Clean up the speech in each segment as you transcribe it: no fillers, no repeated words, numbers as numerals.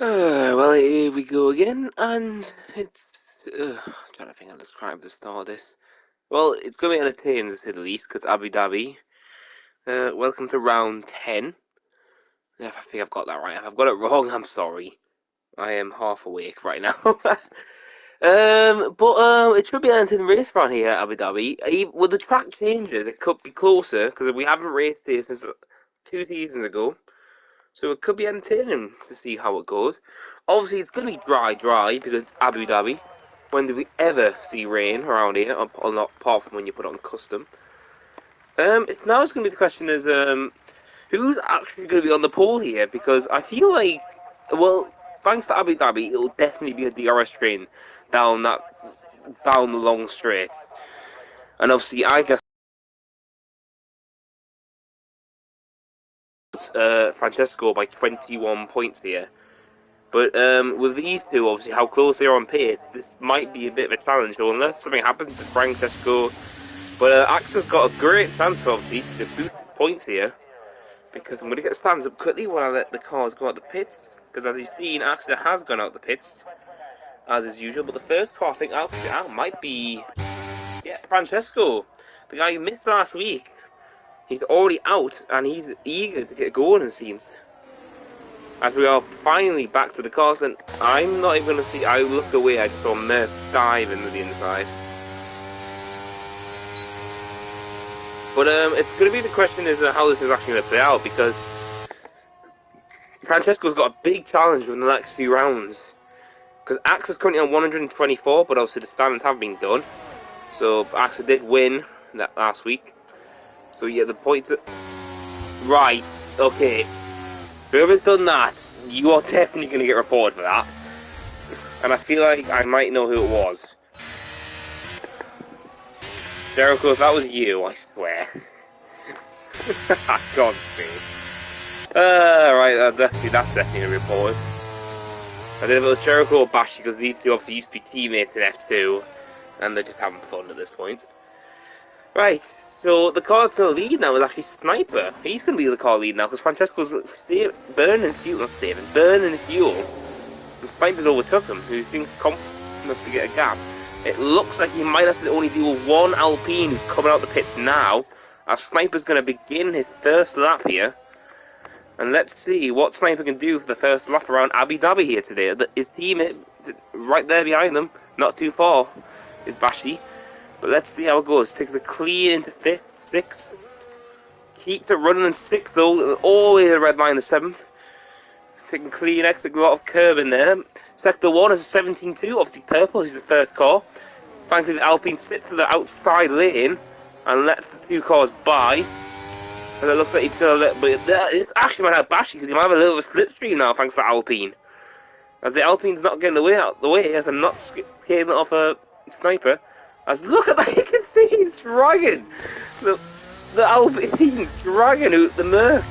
Well, here we go again, and it's. Trying to think how to describe the start of this. Well, it's going to be entertaining to say the least, because Abu Dhabi. Welcome to round 10. Yeah, I think I've got that right. If I've got it wrong, I'm sorry. I am half awake right now. But it should be an entertaining race around here at Abu Dhabi. With the track changes, it could be closer, because we haven't raced here since 2 seasons ago. So it could be entertaining to see how it goes. Obviously, it's going to be dry, because it's Abu Dhabi. When do we ever see rain around here, apart from when you put it on custom? It's now going to be the question is, who's actually going to be on the pole here? Because I feel like, well, thanks to Abu Dhabi, it'll definitely be a DRS train down down the long straight. And obviously, I guess Francesco by 21 points here. But with these two, obviously, how close they are on pace, this might be a bit of a challenge. So unless something happens to Francesco, but Axel's got a great chance, obviously, to boost his points here. Because I'm going to get stands up quickly while I let the cars go out the pits. Because as you've seen, Axel has gone out the pits, as is usual. But the first car I think out might be, yeah, Francesco, the guy you missed last week. He's already out, and he's eager to get going, it seems. As we are finally back to the cars, and I'm not even going to see. I looked away, I saw Murph dive into the inside. But it's going to be the question is how this is actually going to play out, because Francesco's got a big challenge in the next few rounds. Because Axel's currently on 124, but obviously the standings have been done. So Axel did win that last week. So yeah, the points. Right, okay. Whoever's done that, you are definitely going to get reported for that. And I feel like I might know who it was. Jericho, if that was you, I swear. God's sake. Right, that's definitely a report. I did it with Jericho or Bashi because these two obviously used to be teammates in F2. And they're just having fun at this point. Right, so the car for the lead now is actually Sniper. He's going to be the car lead now because Francesco's burning fuel. And Sniper's overtook him, who thinks confident enough to get a gap. It looks like he might have to only deal with one Alpine who's coming out the pits now, as Sniper's going to begin his first lap here. And let's see what Sniper can do for the first lap around Abu Dhabi here today. His teammate, right there behind him, not too far, is Bashi. But let's see how it goes. Takes a clean into 5th, 6th. Keeps it running in 6th though, all the way to the red line, the 7th. Taking clean exit, a lot of curb in there. Sector 1 is a 17.2, obviously purple, he's the first car. Thankfully the Alpine sits to the outside lane and lets the two cars by. And it looks like he's got a little bit. It's actually might have Bashi because he might have a little bit of a slipstream now thanks to the Alpine. As the Alpine's not getting out the way, as I'm not taking it off a Sniper. As look at that, you can see he's dragging the Alpine's dragging out the Merc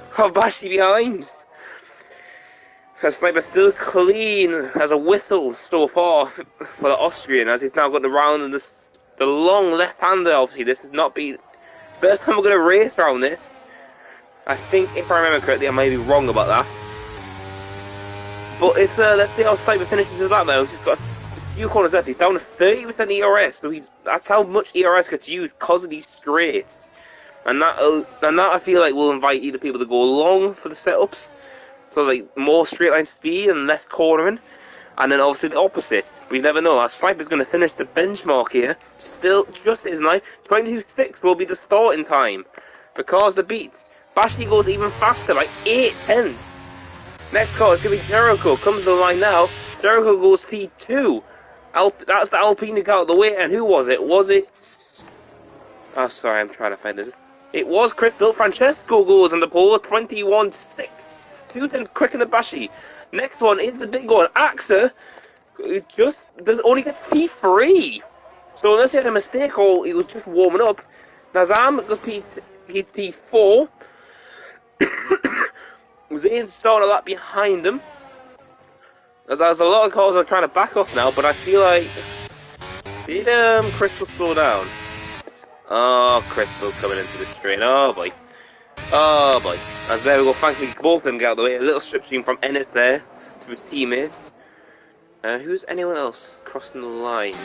from Bashi behind. Sniper still clean as a whistle so far for the Austrian, as he's now got the round and the long left-hander. Obviously, this has not been first time we're going to race around this. I think, if I remember correctly, I may be wrong about that. But it's let's see how Sniper finishes with that now. He's got a few corners left. He's down to 30% ERS, so that's how much ERS gets used because of these straights. And that I feel like will invite either people to go long for the setups. So like more straight line speed and less cornering, and then obviously the opposite. We never know. Our Sniper's going to finish the benchmark here. Still just his knife. 22.6 will be the starting time because the beat. Bashi goes even faster, like 8 tenths. Next car is going to be Jericho. Comes to the line now. Jericho goes P2. That's the Alpine who got out of the way. And who was it? Was it? Oh, sorry, I'm trying to find this. It was Crystal. Francesco goes on the pole. 21.6. 2 tenths quicker than Bashi. Next one is the big one. Axel only gets P3. So unless he had a mistake or he was just warming up, Nazam goes P4. Zane's starting a lap behind him. There's a lot of cars that are trying to back off now, but I feel like did Crystal slow down? Oh, Crystal coming into the straight. Oh boy. Oh boy. As there we go, thankfully both of them get out of the way. A little slipstream from Ennis there. to his teammates. Who's anyone else crossing the line?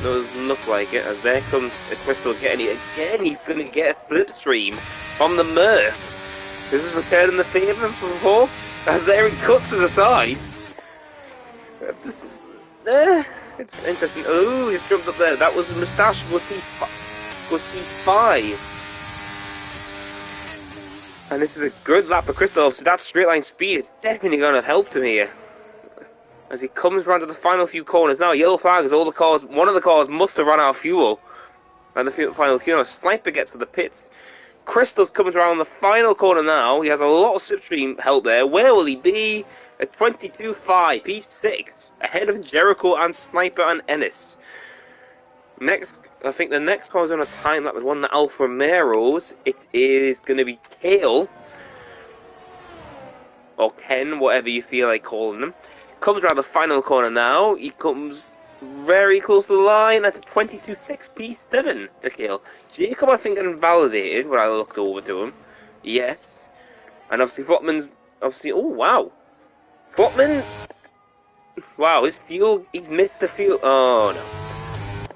No, it doesn't look like it, as there comes a Crystal getting it again. He's going to get a slipstream from the Murph. This is returning the favour from before, as there he cuts to the side. It's interesting. Oh, he's jumped up there. That was a moustache with P5. And this is a good lap for Crystal, so that straight line speed is definitely going to help him here. As he comes around to the final few corners now, yellow flag as all the cars, one of the cars must have run out of fuel. And the final few, Sniper gets to the pits. Crystal's coming around the final corner now. He has a lot of slipstream help there. Where will he be? At 22.5, P6, ahead of Jericho and Sniper and Ennis. Next, I think the next car is on a time lap with one of the Alfa Romeos. It is going to be Kale, or Ken, whatever you feel like calling them. Comes around the final corner now. He comes very close to the line at a 22.6 P7 to Kale. Jacob, I think, invalidated when I looked over to him. Yes. And obviously, Flotman's obviously. Oh, wow. Flotman. Wow, his fuel. He's missed the fuel. Oh, no.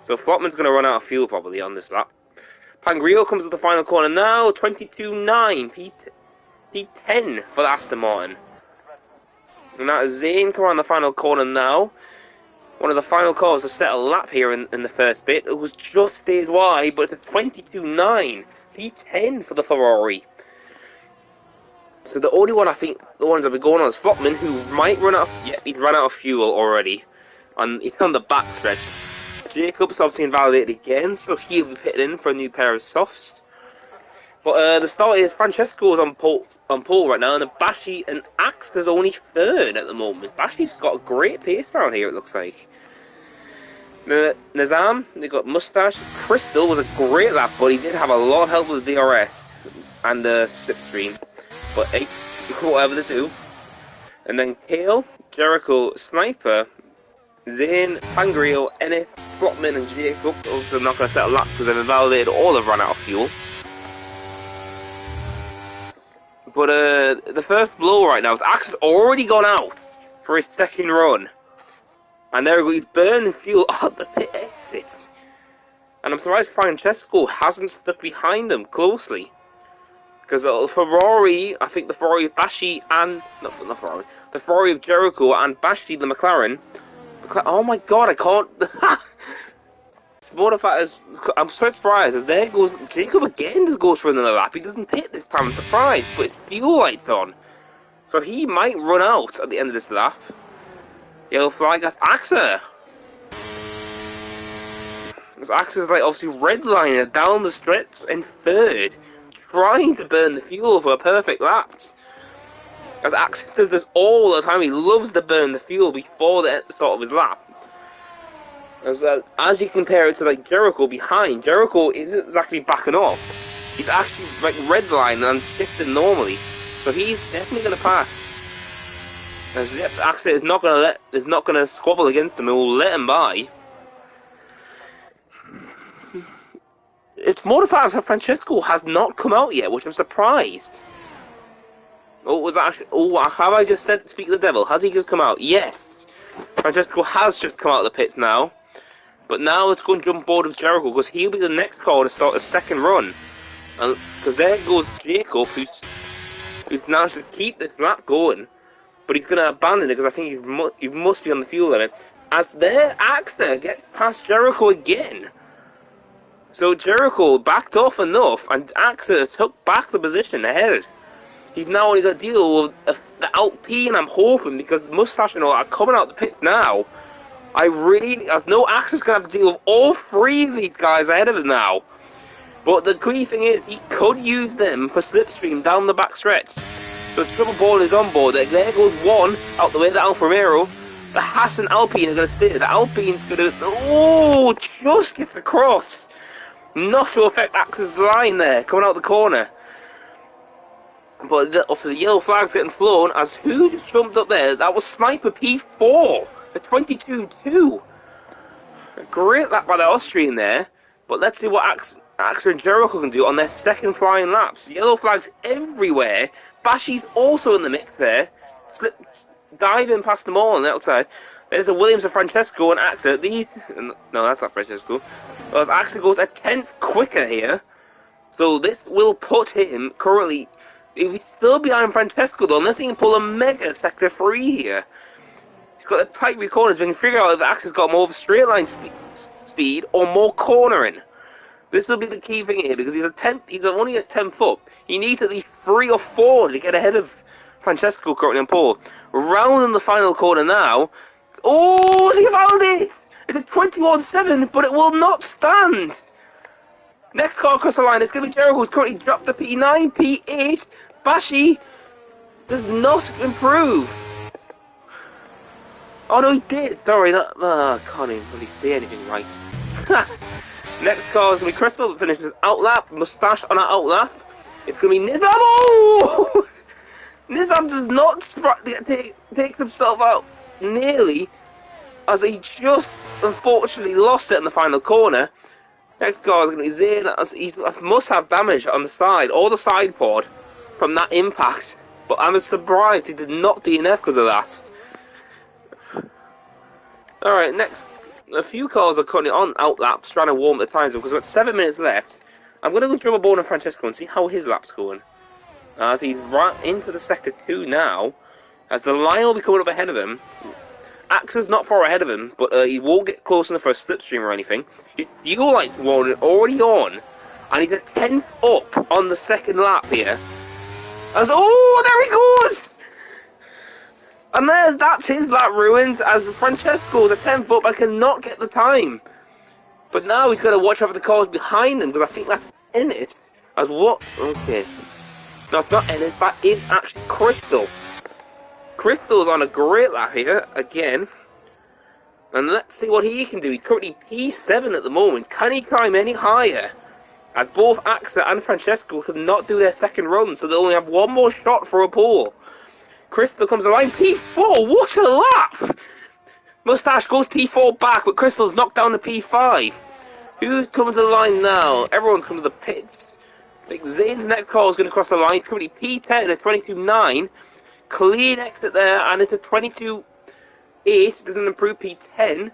So, Flotman's going to run out of fuel probably on this lap. Pangrio comes to the final corner now. 22.9 P10 for the Aston Martin. And that is Zane come around the final corner now. One of the final cars to set a lap here in the first bit. It was just stays wide, but it's a 22.9 P10 for the Ferrari. So the only one I think the ones that be going on is Flotman, who might run out of, yeah, he's run out of fuel already. He's on the back stretch. Jacob's obviously invalidated again, so he'll be pitting in for a new pair of softs. But the start is Francesco's on pole right now, and Abashi and Axe is only third at the moment. Bashi's got a great pace down here, it looks like. Nizam, they got Mustache. Crystal was a great lap, but he did have a lot of help with the DRS and the slipstream. But hey, whatever they do. And then Kale, Jericho, Sniper, Zane, Pangrio, Ennis, Flotman, and Jacob. Also not going to set a lap because they've invalidated all have run out of fuel. But the first blow right now is Axe has already gone out for his second run. And there he's burning fuel at the pit exit. And I'm surprised Francesco hasn't stuck behind him closely. Because the Ferrari, I think the Ferrari of Bashi and... not Ferrari. The Ferrari of Jericho and Bashi, the McLaren... oh my god, I can't... More the fact is, I'm so surprised, as there goes Jacob again just goes for another lap. He doesn't pit this time, I'm surprised, but his fuel light's on. So he might run out at the end of this lap. Yellow flag, that's Axa. Because Axa's like obviously redlining down the stretch in third, trying to burn the fuel for a perfect lap. As Axa does this all the time, he loves to burn the fuel before the start of his lap. As you compare it to like Jericho behind, Jericho isn't exactly backing off. He's actually like redlining and shifting normally, so he's definitely going to pass. As Axel is not going to squabble against him. He will let him by. It's more the fact that Francesco has not come out yet, which I'm surprised. Oh, was that actually? Oh, have I just said speak to the devil? Has he just come out? Yes, Francesco has just come out of the pits now. But now let's go and jump board with Jericho, because he'll be the next car to start a second run. And because there goes Jacob, who's now should keep this lap going, but he's going to abandon it because I think he must be on the fuel limit. As there, Axa gets past Jericho again. So Jericho backed off enough, and Axa took back the position ahead. He's now only got to deal with the Alpine, I'm hoping, because Mustache and all are coming out the pits now. I know Axel's going to have to deal with all three of these guys ahead of him now. But the key thing is, he could use them for slipstream down the back stretch. So Triple Ball is on board. There goes one out the way, the Alfa Romeo. The Haas and Alpine are going to stay. The Alpine's going to... oh, just gets across. Not to affect Axel's line there, coming out the corner. But obviously the yellow flag's getting flown, as who just jumped up there? That was Sniper P4. A 22.2. A great lap by the Austrian there, but let's see what Axa and Jericho can do on their second flying laps. Yellow flags everywhere. Bashi's also in the mix there. diving past them all on the outside. There's the Williams and Francesco and Axel. These, no, that's not Francesco. Well, Axel goes a tenth quicker here, so this will put him currently. If he's still behind Francesco though, unless he can pull a mega sector 3 here. He's got a tight rear corners. We can figure out if Axel's got more of a straight line speed or more cornering. This will be the key thing here because he's only a 10th up. He needs at least 3 or 4 to get ahead of Francesco currently on pole. Round in the final corner now. Oh, he found it! It's a 21.7, but it will not stand. Next car across the line is going to be Jericho, who's currently dropped to P9, P8. Bashi does not improve. Oh no, he did. Sorry, I can't even really say anything right. Next car is going to be Crystal, that finishes outlap, Mustache on our outlap. It's going to be Nizam. Oh! Nizam does not takes himself out nearly, as he just unfortunately lost it in the final corner. Next car is going to be Zayn, as he must have damage on the side, or the side pod, from that impact. But I'm surprised he did not DNF because of that. Alright, next, a few cars are currently on outlaps, trying to warm at the times, because we've got 7 minutes left. I'm going to go jump aboard on Francesco and see how his lap's going. As he's right into the sector 2 now, as the line will be coming up ahead of him. Axel's not far ahead of him, but he won't get close enough for a slipstream or anything. His fuel lights are already on, and he's a 10th up on the second lap here. As there he goes! And that's his lap ruined, as Francesco's a 10th up and cannot get the time. But now he's got to watch out for the cars behind him, because I think that's Ennis. As what? Okay. No, it's not Ennis, that is actually Crystal. Crystal's on a great lap here, again. And let's see what he can do. He's currently P7 at the moment. Can he climb any higher? As both Axel and Francesco cannot do their second run, so they only have one more shot for a pole. Crystal comes to the line, P4, what a lap! Mustache goes P4 back, but Crystal's knocked down to P5. Who's coming to the line now? Everyone's coming to the pits. I think Zane's next car is going to cross the line. He's currently P10 at 22.9. Clean exit there, and it's a 22.8. Doesn't improve P10.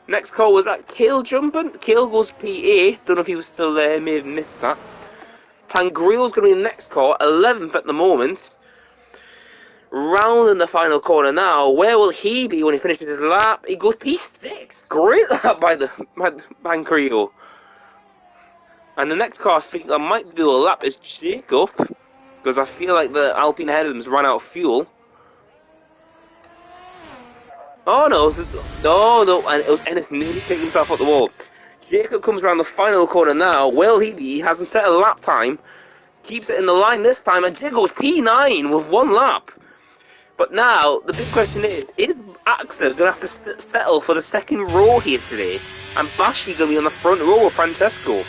Next call was that Kale jumping. Kale goes P8. Don't know if he was still there. May have missed that. Pangrillo's going to be the next call. 11th at the moment. Round in the final corner now. Where will he be when he finishes his lap? He goes P6. Great lap by Pangrillo. And the next car I think I might do a lap is Jacob, because I feel like the Alpine ahead of him's run out of fuel. Oh no, and it was Ennis nearly taking himself off the wall. Jacob comes around the final corner now. Will he be? He hasn't set a lap time. Keeps it in the line this time, and Jacob's P9 with 1 lap. But now, the big question is Axel going to have to settle for the second row here today? And Bashi going to be on the front row with Francesco?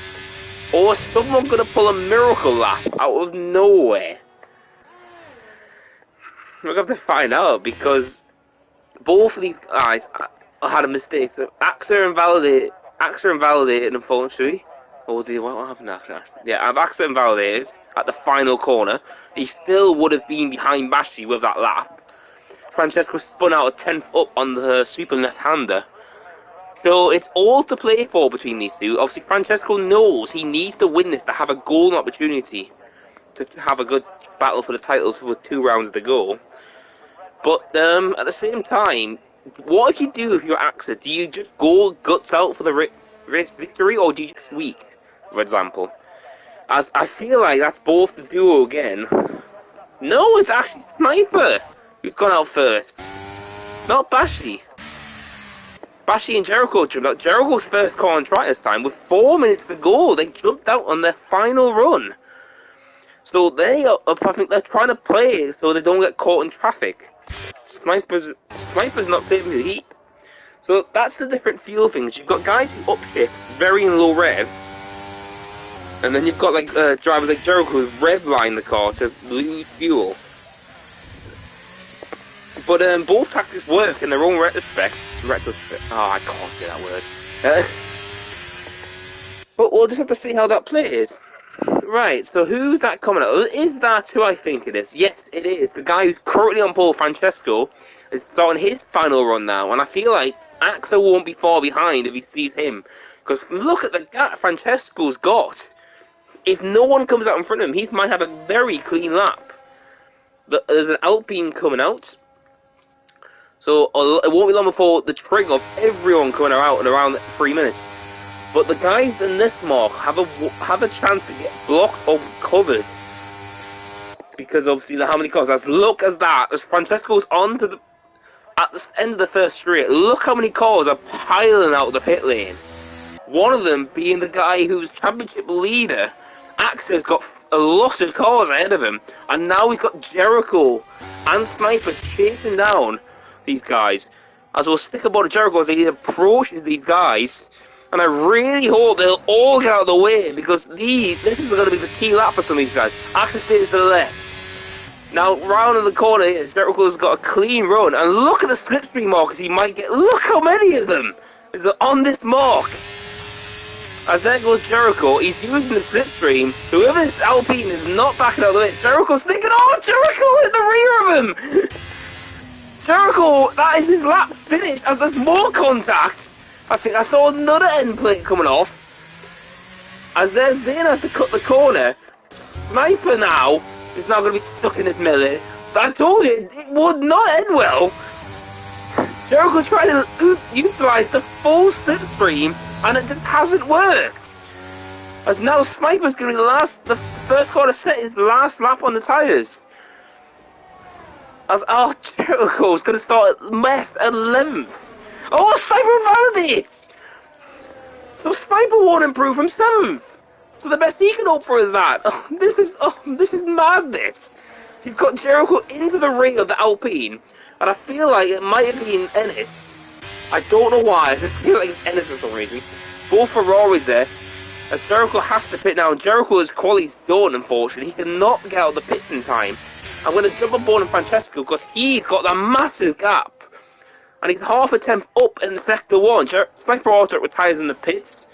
Or is someone going to pull a miracle lap out of nowhere? We're going to have to find out, because both of these guys had a mistake. So Axel invalidated, unfortunately. Or was he, what happened after that? Yeah, Axel invalidated at the final corner. He still would have been behind Bashi with that lap. Francesco spun out a 10th up on the super left-hander. So it's all to play for between these two. Obviously, Francesco knows he needs to win this to have a golden opportunity to have a good battle for the titles with 2 rounds to go. But at the same time, what do you do if you're Axel? Do you just go guts out for the race victory, or do you just sweep, for example? As I feel like that's both the duo again. No, it's actually Sniper who's gone out first, not Bashi. Bashi and Jericho jumped out. Jericho's first car on track this time with 4 minutes to go. They jumped out on their final run. So I think they're trying to play so they don't get caught in traffic. Sniper's not saving the heat. So that's the different fuel things. You've got guys who upshift very in low rev, and then you've got like drivers like Jericho who rev line the car to lose fuel. But both tactics work in their own retrospect. Oh, I can't say that word. But we'll just have to see how that plays. Right, so who's that coming out? Is that who I think it is? Yes, it is. The guy who's currently on pole, Francesco. is starting his final run now, and I feel like Axel won't be far behind if he sees him. Because look at the gap Francesco's got. If no one comes out in front of him, he might have a very clean lap. There's an Alpine coming out. So it won't be long before the trigger of everyone coming out in around 3 minutes. But the guys in this mark have a chance to get blocked or covered. Because obviously how many cars. As look as that, as Francesco's on to at the end of the first straight, look how many cars are piling out of the pit lane. One of them being the guy who's championship leader. Axel's got a lot of cars ahead of him, and now he's got Jericho and Sniper chasing down these guys. As we'll stick about Jericho as he approaches these guys, and I really hope they'll all get out of the way, because this is going to be the key lap for some of these guys. Axel stays to the left. Now, round in the corner here, Jericho's got a clean run, and look at the slipstream markers he might get. Look how many of them is on this mark. As there goes Jericho, he's using the slipstream. Whoever this Alpine is not backing out of the way. Jericho's thinking, oh, Jericho in the rear of him! Jericho, that is his lap finished, as there's more contact. I think I saw another end plate coming off. As then Zane has to cut the corner. Sniper now is now going to be stuck in this melee. I told you, it would not end well. Jericho tried to utilise the full slipstream, and it just hasn't worked. As now Sniper's going to be the first car to set his last lap on the tyres. As Jericho's going to start at 11th. Oh, Sniper validates! So Sniper won't improve from 7th. So the best he can hope for is that. This is madness. You've got Jericho into the ring of the Alpine, and I feel like it might have been Ennis. I don't know why, I just feel like it's Ennis for some reason. Both Ferraris there, as Jericho has to pit now, and Jericho's quality's done, unfortunately. He cannot get out of the pits in time. I'm going to jump on board on Francesco, because he's got that massive gap. And he's half a tenth up in Sector 1. Sniper Auto retires in the pits,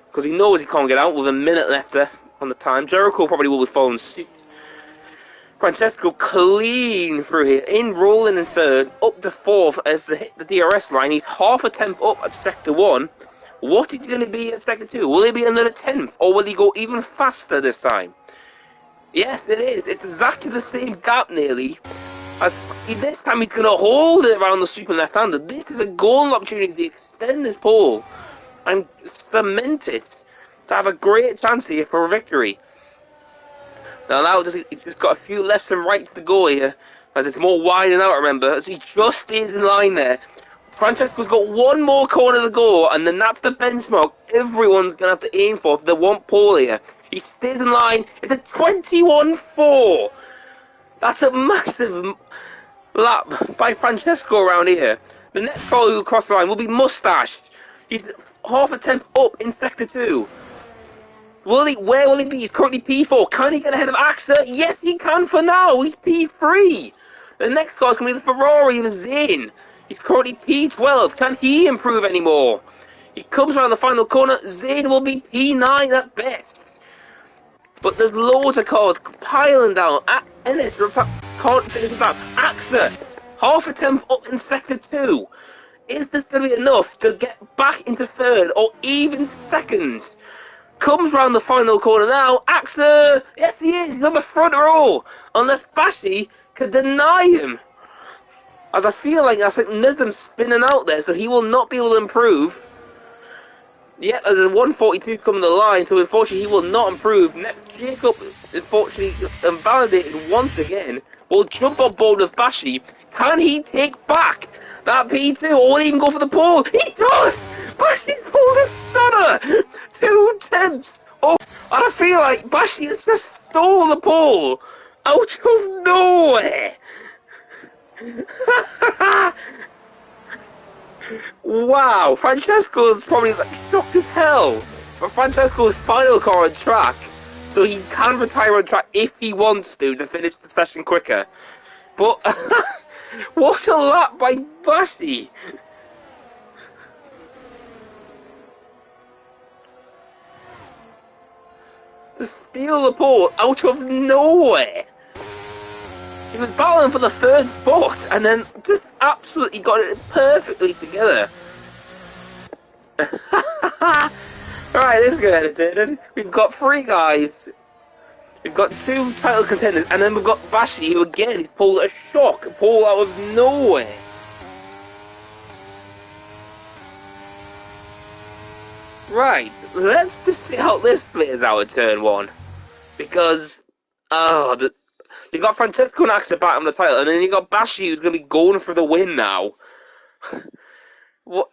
because he knows he can't get out with a minute left there on the time. Jericho probably will be following suit. Francesco clean through here, rolling in third, up to fourth as they hit the DRS line. He's half a tenth up at Sector 1. What is he going to be at Sector 2? Will he be another tenth, or will he go even faster this time? Yes, it is. It's exactly the same gap nearly. As this time he's going to hold it around the super left-hander. This is a golden opportunity to extend this pole and cement it to have a great chance here for a victory. Now he's just got a few lefts and rights to go here, as it's more widening out, remember, as he just stays in line there. Francesco's got one more corner to go, and then that's the benchmark everyone's going to have to aim for if they want pole here. He stays in line. It's a 21.4. That's a massive lap by Francesco around here. The next car who will cross the line will be Mustache. He's half a tenth up in Sector 2. Where will he be? He's currently P4. Can he get ahead of Axel? Yes, he can for now. He's P3. The next car is going to be the Ferrari of Zane. He's currently P12. Can he improve anymore? He comes around the final corner. Zane will be P9 at best. But there's loads of cars piling down. Ennis can't finish that. Axel, half a tenth up in Sector 2. Is this going to be enough to get back into third or even second? Comes round the final corner now. Axel, yes he is. He's on the front row. Unless Bashi can deny him. As I feel like Nisdam spinning out there, so he will not be able to improve. Yet, there's a 142 coming to the line, so unfortunately he will not improve. Next, Jacob, unfortunately, invalidated once again, will jump on board with Bashi. Can he take back that P2, or will he even go for the pole? He does! Bashi's pulled a stunner! 2 tenths! Oh, and I feel like Bashi has just stole the pole out of nowhere! Wow, Francesco's probably shocked as hell. But Francesco's final car on track, so he can retire on track if he wants to finish the session quicker. But what a lap by Bashi! To steal the pole out of nowhere. He was battling for the third spot, and then just absolutely got it perfectly together. Right, let's get edited. We've got 3 guys. We've got 2 title contenders, and then we've got Bashi, who again, he's pulled a shock, pulled out of nowhere. Right, let's just see how this plays out at turn 1. Because, you got Francesco next to the bottom of the title, and then you got Bashi, who's going to be going for the win now. What?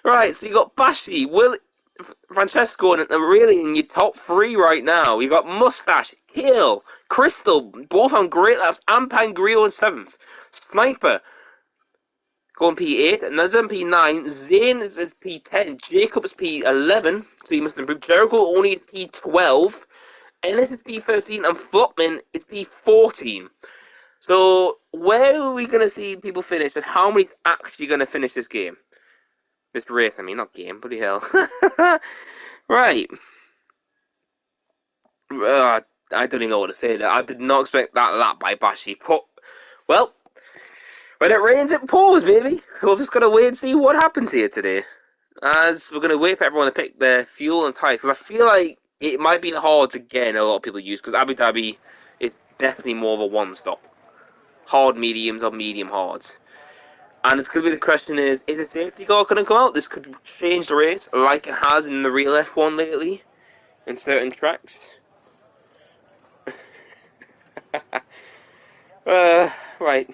Right, so you got Bashi, Francesco, and really in your top 3 right now. You got Mustache, Kale, Crystal, both on great laps, and Pangrio in 7th. Sniper going P8, Nazem P9, Zane is P10, Jacob's P11, so he must improve. Jericho only is P12, Ennis is P13, and Flopman is P14. So, where are we going to see people finish, and how many's actually going to finish this game? This race, I mean, not game, bloody hell. Right. I don't even know what to say there. I did not expect that lap by Bashi. But, well, when it rains, it pours, baby. We're just going to wait and see what happens here today. As we're going to wait for everyone to pick their fuel and tyres. Because I feel like it might be hard to get a lot of people use. Because Abu Dhabi is definitely more of a one-stop. Hard mediums or medium hards. And it's going to be the question is a safety car going to come out? This could change the race like it has in the real F1 lately. In certain tracks. Right.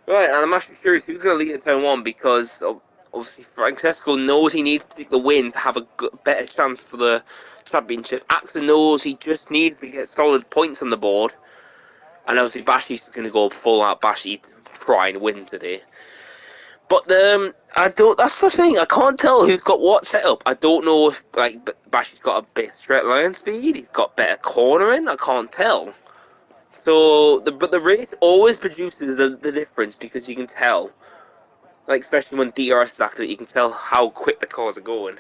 Right, and I'm actually curious who's going to lead at turn 1 because obviously Francesco knows he needs to take the win to have a better chance for the championship. Axel knows he just needs to get solid points on the board. And obviously Bashi's going to go full out Bashi to try and win today. But that's the thing, I can't tell who's got what set up. I don't know if Bashi's got a bit straight line speed, he's got better cornering, I can't tell. So, but the race always produces the difference because you can tell. Like, especially when DRS is active, you can tell how quick the cars are going.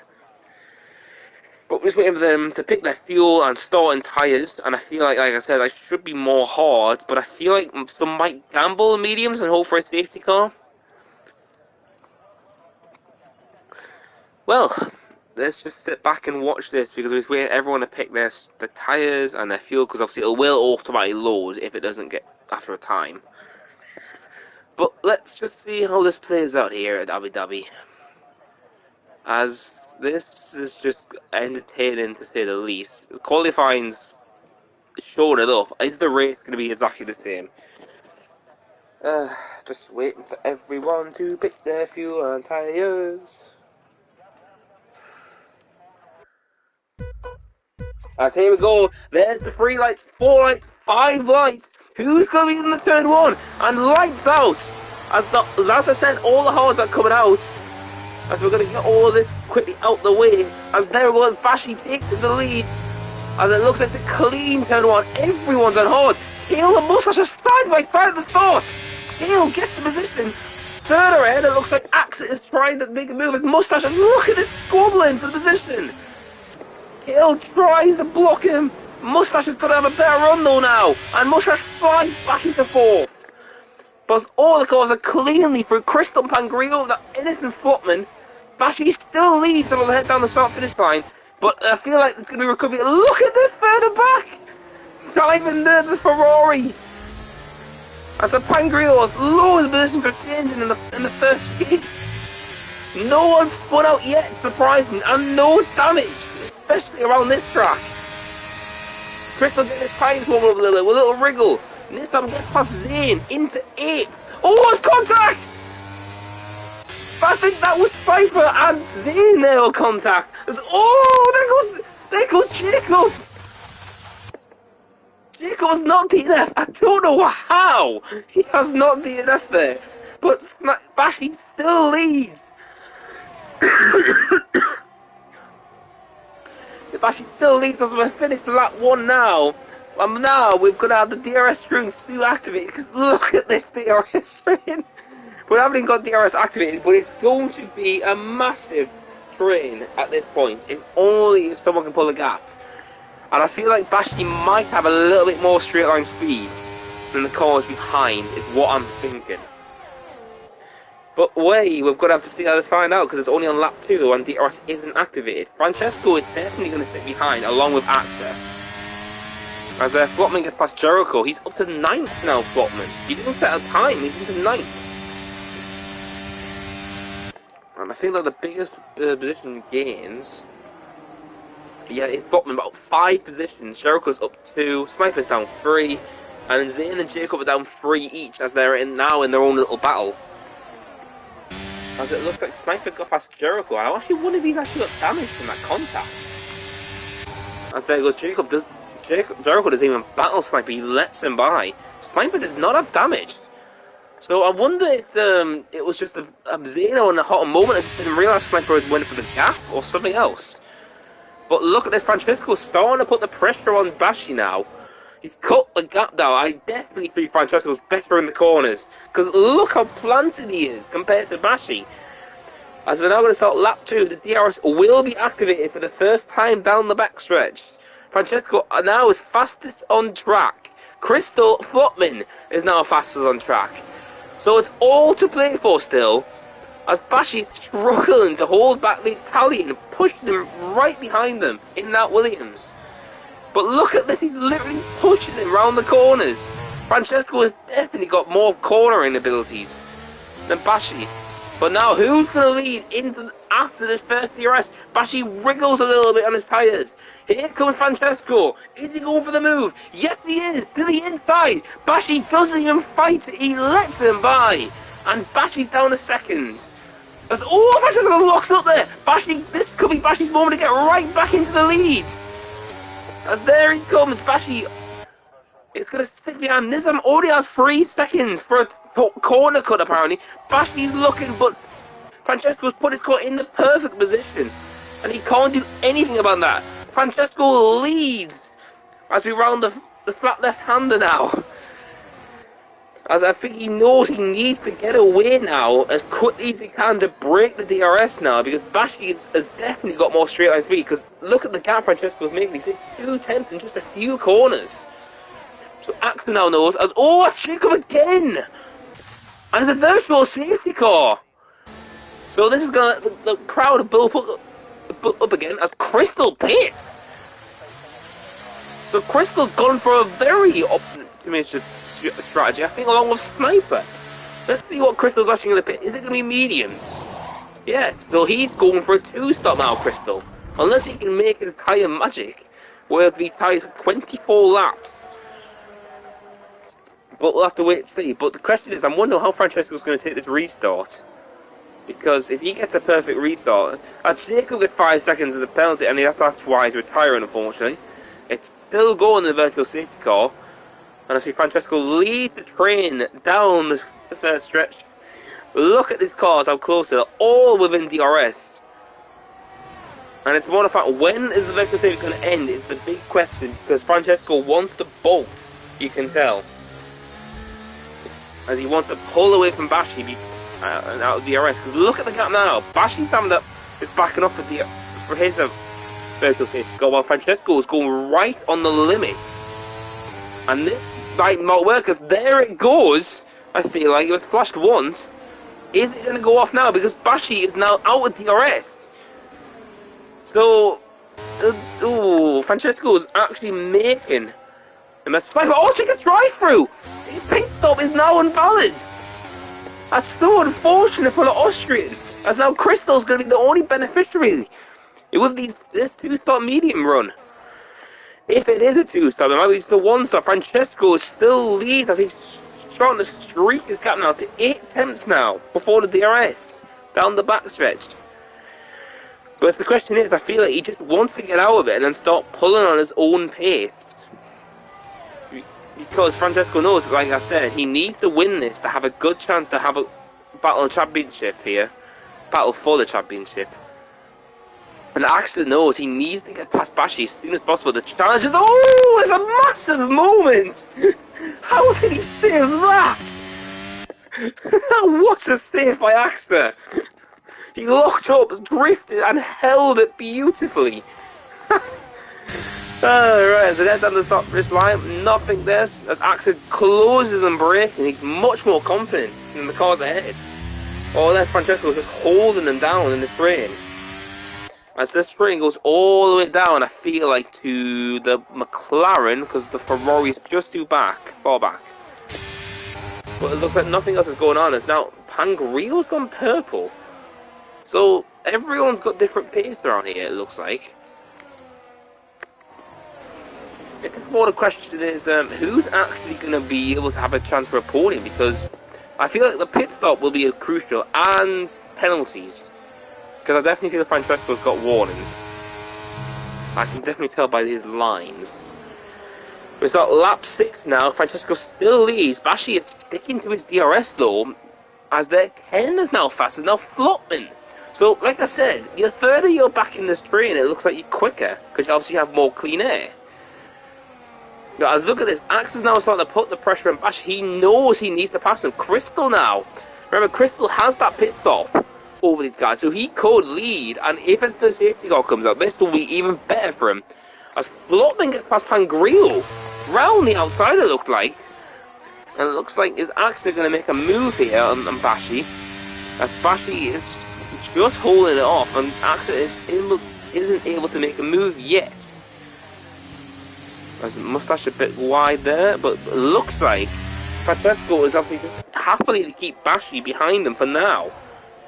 But we're just waiting for them to pick their fuel and start in tyres. And I feel like I said, I should be more hard. But I feel like some might gamble in mediums and hope for a safety car. Well, let's just sit back and watch this because we're waiting everyone to pick the tyres and their fuel. Because obviously it will automatically load if it doesn't get after a time. But let's just see how this plays out here at Abu Dhabi. As this is just entertaining to say the least. Qualifying's showing enough. Is the race going to be exactly the same? Just waiting for everyone to pick their fuel and tyres. As here we go. There's the 3 lights, 4 lights, 5 lights. Who's going to be in the turn 1? And lights out! As I said, all the hards are coming out. As we're going to get all this quickly out the way. As there goes Bashi takes the lead. As it looks like the clean turn 1. Everyone's on hard. Hale and Mustache are side by side at the start. Hale gets the position. Further ahead, it looks like Axel is trying to make a move with Mustache. And look at this squabbling for the position. Hale tries to block him. Mustache is going to have a better run though now. And Mustache flies back into 4th. But all the cars are cleanly through. Crystal Pangrio, that innocent footman. Bashi still leads and will head down the start-finish line. But I feel like it's going to be recovery. Look at this further back! Diving there, the Ferrari. As the Pangrios lowers position for changing in the first heat. No one's spun out yet, surprising, and no damage, especially around this track. Crystal getting his tires warmed up a little wriggle. And this time gets past Zane into 8th. Oh, it's contact! I think that was Spiper and Zane there on contact. Oh, there goes Jacob. Jacob's not DNF. I don't know how he has not DNF there, but Bashi still leads. Bashi still leads as we finish lap 1 now. And now we've got to have the DRS screen still activated because look at this DRS screen. We haven't even got DRS activated, but it's going to be a massive train at this point. If only if someone can pull a gap. And I feel like Bashi might have a little bit more straight line speed than the cars behind, is what I'm thinking. But we're going to have to see how to find out, because it's only on lap 2 and DRS isn't activated. Francesco is definitely going to sit behind, along with Axa. As Flotman gets past Jericho, he's up to 9th now, Flotman. He didn't set a time, he's into 9th. And I feel like the biggest position gains... Yeah, it's Flotman about 5 positions. Jericho's up 2, Sniper's down 3, and Zane and Jacob are down 3 each, as they're now in their own little battle. As it looks like Sniper got past Jericho. I actually wonder if he's actually got damage from that contact. As there goes Jacob. Jericho doesn't even battle Sniper, he lets him by. Sniper did not have damage. So I wonder if it was just a Zeno in a hot moment and just didn't realise Sniper was winning for the gap or something else. But look at this, Francesco starting to put the pressure on Bashi now. He's cut the gap down. I definitely think Francesco's better in the corners. Because look how planted he is compared to Bashi. As we're now going to start lap 2, the DRS will be activated for the first time down the backstretch. Francesco now is fastest on track. Crystal Flotman is now fastest on track. So it's all to play for still. As Bashi is struggling to hold back the Italian and pushing him right behind them in that Williams. But look at this, he's literally pushing him round the corners. Francesco has definitely got more cornering abilities than Bashi. But now, who's going to lead after this first DRS? Bashi wriggles a little bit on his tyres. Here comes Francesco. Is he going for the move? Yes, he is. To the inside. Bashi doesn't even fight it. He lets him by. And Bashi's down to second. Oh, Francesco locks up there. Bashi, this could be Bashi's moment to get right back into the lead. As there he comes, Bashi is going to stick behind. Nizam already has 3 seconds for a corner cut, apparently. Bashi's looking, but Francesco's put his car in the perfect position. And he can't do anything about that. Francesco leads as we round the flat left-hander now. As I think he knows he needs to get away now as quickly as he can to break the DRS now, because Bashi has definitely got more straight line speed. Because look at the gap Francesco's making. He's 2 tenths in just a few corners. So Axel now knows as Jacob again, and it's a virtual safety car. So this is gonna the crowd build up again as Crystal pits. So Crystal's gone for a very optimistic strategy, I think, along with Sniper. Let's see what Crystal's actually going to pit. Is it going to be mediums? Yes, so he's going for a 2-stop now, Crystal. Unless he can make his tyre magic work these tyres for 24 laps. But we'll have to wait and see. But the question is, I'm wondering how Francesco's going to take this restart. Because if he gets a perfect restart, Jacob gets 5 seconds as a penalty, and that's why he's retiring, unfortunately. It's still going in the virtual safety car. And I see Francesco lead the train down the third stretch. Look at these cars, how close they're, all within DRS. And it's more the fact, when is the virtual safety going to end? It's the big question, because Francesco wants to bolt, you can tell. As he wants to pull away from Bashi and out of DRS. Because look at the gap now. Bashi's having that is backing up for his virtual safety car, while Francesco is going right on the limit. And this might not work, because there it goes. I feel like it was flashed once. Is it going to go off now? Because Bashi is now out of DRS. So, Francesco is actually making him a sniper. Oh, check a drive-through! His pit stop is now invalid. That's so unfortunate for the Austrian. As now Crystal's going to be the only beneficiary with this 2-stop medium run. If it is a 2-stop, it might be just a 1-stop. Francesco still leads as he's starting to streak his gap now to 8 tenths now before the DRS down the backstretch. But the question is, I feel like he just wants to get out of it and then start pulling on his own pace. Because Francesco knows, like I said, he needs to win this to have a good chance to have a battle championship here. Battle for the championship. And Axel knows he needs to get past Bashi as soon as possible. The challenge is, oh, it's a massive moment! How did he save that? What a save by Axel! He locked up, drifted, and held it beautifully. Alright, so that's on the top this line. Nothing there as Axel closes and breaks, and he's much more confident in the cars ahead. Oh, that's Francesco just holding them down in this range. As this string goes all the way down, I feel like to the McLaren, because the Ferrari's just too far back. But it looks like nothing else is going on. It's now Pangrillo's gone purple. So everyone's got different pace around here, it looks like. It's just more the question is, who's actually going to be able to have a chance for a podium? Because I feel like the pit stop will be crucial, and penalties. Because I definitely feel Francesco's got warnings. I can definitely tell by his lines. We've got lap 6 now. Francesco still leads. Bashi is sticking to his DRS though, as their Ken is now fast, is now flopping. So, like I said, the further you're back in this train, it looks like you're quicker, because you obviously have more clean air. Now, as look at this, Axe is now starting to put the pressure on Bashi. He knows he needs to pass him. Crystal now. Remember, Crystal has that pit stop over these guys, so he could lead, and if it's the safety car comes out, this will be even better for him. As Flotman gets past Pangrillo, round the outside it looked like, and it looks like is actually going to make a move here on Bashi, as Bashi is just holding it off, and Axel isn't able to make a move yet. As Mustache a bit wide there, but it looks like Francesco is obviously happily to keep Bashi behind him for now,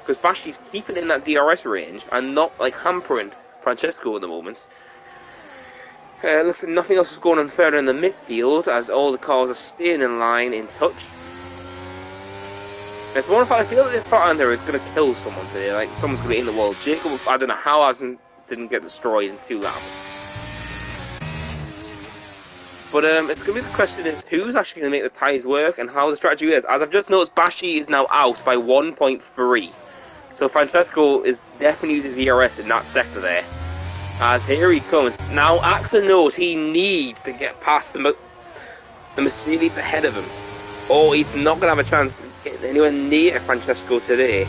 because Bashi's keeping in that DRS range and not like hampering Francesco at the moment. Looks like nothing else is going on further in the midfield, as all the cars are staying in line in touch. There's one I feel that this part under is going to kill someone today, like someone's going to be in the wall. Jacob, I don't know how didn't get destroyed in 2 laps. But it's going to be the question is who's actually going to make the tyres work and how the strategy is. As I've just noticed, Bashi is now out by 1.3. So Francesco is definitely using DRS in that sector there. As here he comes. Now Axel knows he needs to get past the Mercedes ahead of him, or he's not going to have a chance to get anywhere near Francesco today.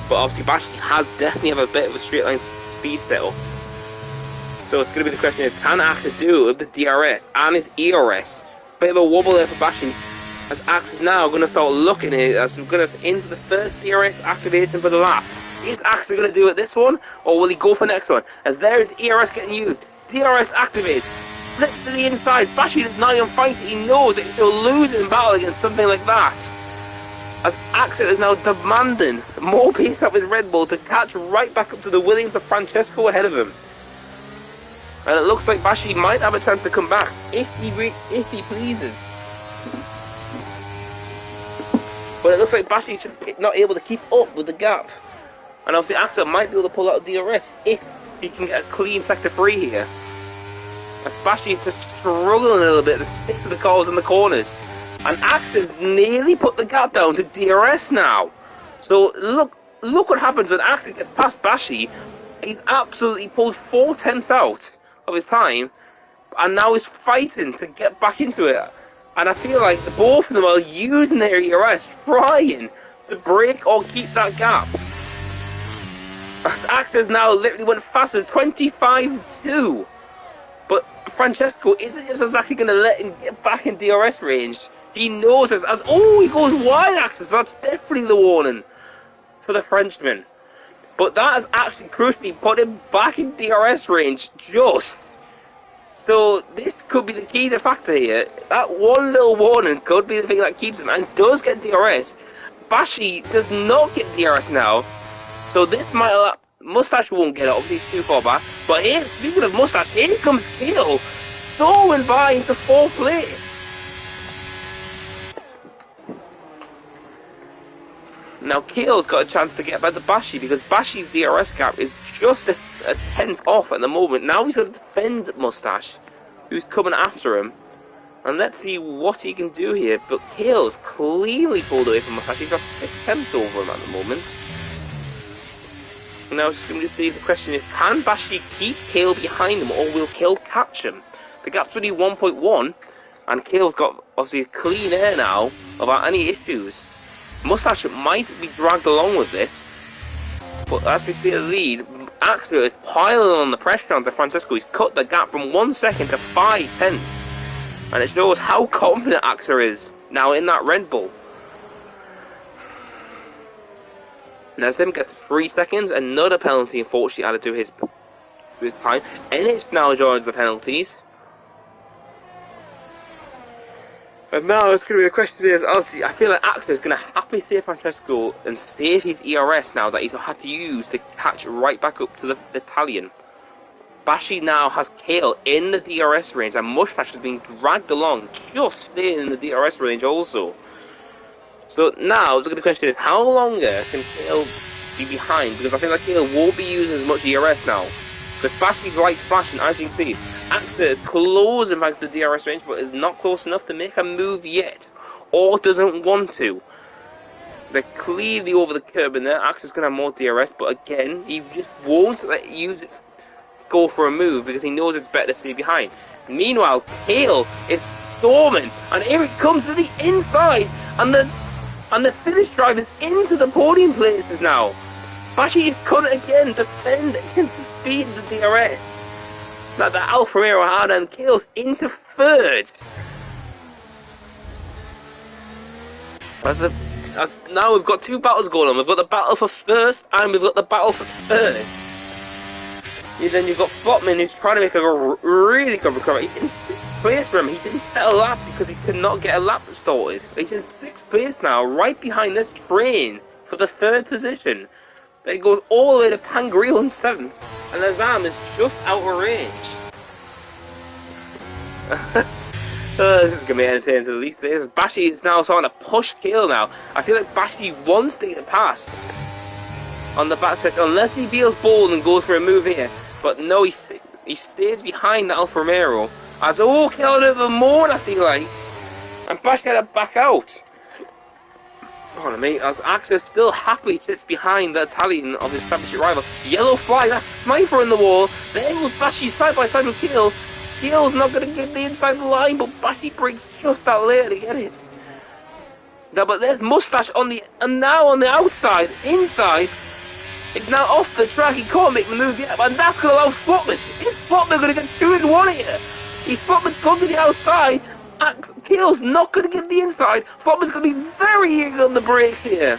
But obviously Bashi has definitely have a bit of a straight line speed setup. So it's going to be the question is, can Axel do it with the DRS and his ERS? Bit of a wobble there for Bashi, as Axel's now going to start looking at it, as we're going to into the first DRS activation for the lap. Is Axel going to do it this one, or will he go for the next one? As there is ERS getting used. DRS activated. Split to the inside. Bashi does not even fight it. He knows that he'll lose in battle against something like that. As Axel is now demanding more pace up with Red Bull to catch right back up to the Williams of Francesco ahead of him. And it looks like Bashi might have a chance to come back if he pleases. But it looks like Bashi's not able to keep up with the gap. And obviously Axel might be able to pull out DRS if he can get a clean sector 3 here. As Bashi is just struggling a little bit to stick to the cars in the corners. And Axel's nearly put the gap down to DRS now. So look what happens when Axel gets past Bashi. He's absolutely pulled 4 tenths out of his time, and now he's fighting to get back into it. And I feel like both of them are using their ERS, trying to break or keep that gap. Axel now literally went faster, 25-2. But Francesco isn't just exactly going to let him get back in DRS range. He knows this. Oh, he goes wide, Axel. So that's definitely the warning for the Frenchman. But that has actually crucially put him back in DRS range just. So this could be the key to factor here. That one little warning could be the thing that keeps him, and does get DRS. Bashi does not get DRS now. So this might allow... Mustache won't get it, obviously he's too far back. But here, speaking of Mustache, here comes Hill, throwing by into 4th place. Now Kale's got a chance to get by the Bashi, because Bashi's DRS gap is just a tenth off at the moment. Now he's got to defend Mustache, who's coming after him. And let's see what he can do here. But Kale's clearly pulled away from Mustache. He's got 6 tenths over him at the moment. Now just going to see, the question is, can Bashi keep Kale behind him, or will Kale catch him? The gap's only 1.1, and Kale's got obviously clean air now without any issues. Mustache might be dragged along with this, but as we see the lead, Axel is piling on the pressure onto Francesco. He's cut the gap from 1 second to 5 tenths. And it shows how confident Axel is now in that Red Bull. And as him gets 3 seconds, another penalty unfortunately added to his time. Ennis now joins the penalties. And now it's going to be the question is, obviously, I feel like Axel is going to happily save Francesco and save his ERS now that he's had to use to catch right back up to the Italian. Bashi now has Kale in the DRS range, and Mustache has been dragged along, just staying in the DRS range also. So now, the question is, how longer can Kale be behind? Because I think that Kale won't be using as much ERS now. Because Bashi's light flashing, as you can see. Axel is closing back to the DRS range, but is not close enough to make a move yet. Or doesn't want to. They're clearly over the curb in there. Axel's going to have more DRS, but again, he just won't use it. Go for a move because he knows it's better to stay behind. Meanwhile, Kale is storming, and here it comes to the inside, and the finish drive is into the podium places now. Bashi is cut again, defend against the speed of the DRS. Now the Alfa Romeo had, and Kale's into third. As now we've got 2 battles going on. We've got the battle for first, and we've got the battle for third. Then you've got Flotman, who's trying to make a really good recovery. He's in 6th place for him. He didn't set a lap because he could not get a lap started. He's in 6th place now, right behind this train for the 3rd position. But it goes all the way to Pangrio in 7th, and Azam is just out of range. This is going to be entertaining to the least. Bashi is now starting to push Kale now. I feel like Bashi wants to get past on the back stretch, unless he feels bold and goes for a move here. But no, he stays behind the Alfa Romeo. As Kale over more, I feel like. And Bashi had to back out. Hold on, mate. As Axel still happily sits behind the Italian of his championship rival. Yellow flag, that's Sniper in the wall. There goes Bashi side by side with Kale. Kale's not going to get the inside the line, but Bashi breaks just that later to get it. Now, but there's Mustache and now on the outside, inside. It's now off the track, he can't make the move yet, and that's going to allow Flotman. Is Flotman going to get 2 in 1 here? If Flotman's gone to the outside, Kale's not going to get the inside. Flotman's going to be very eager on the brake here.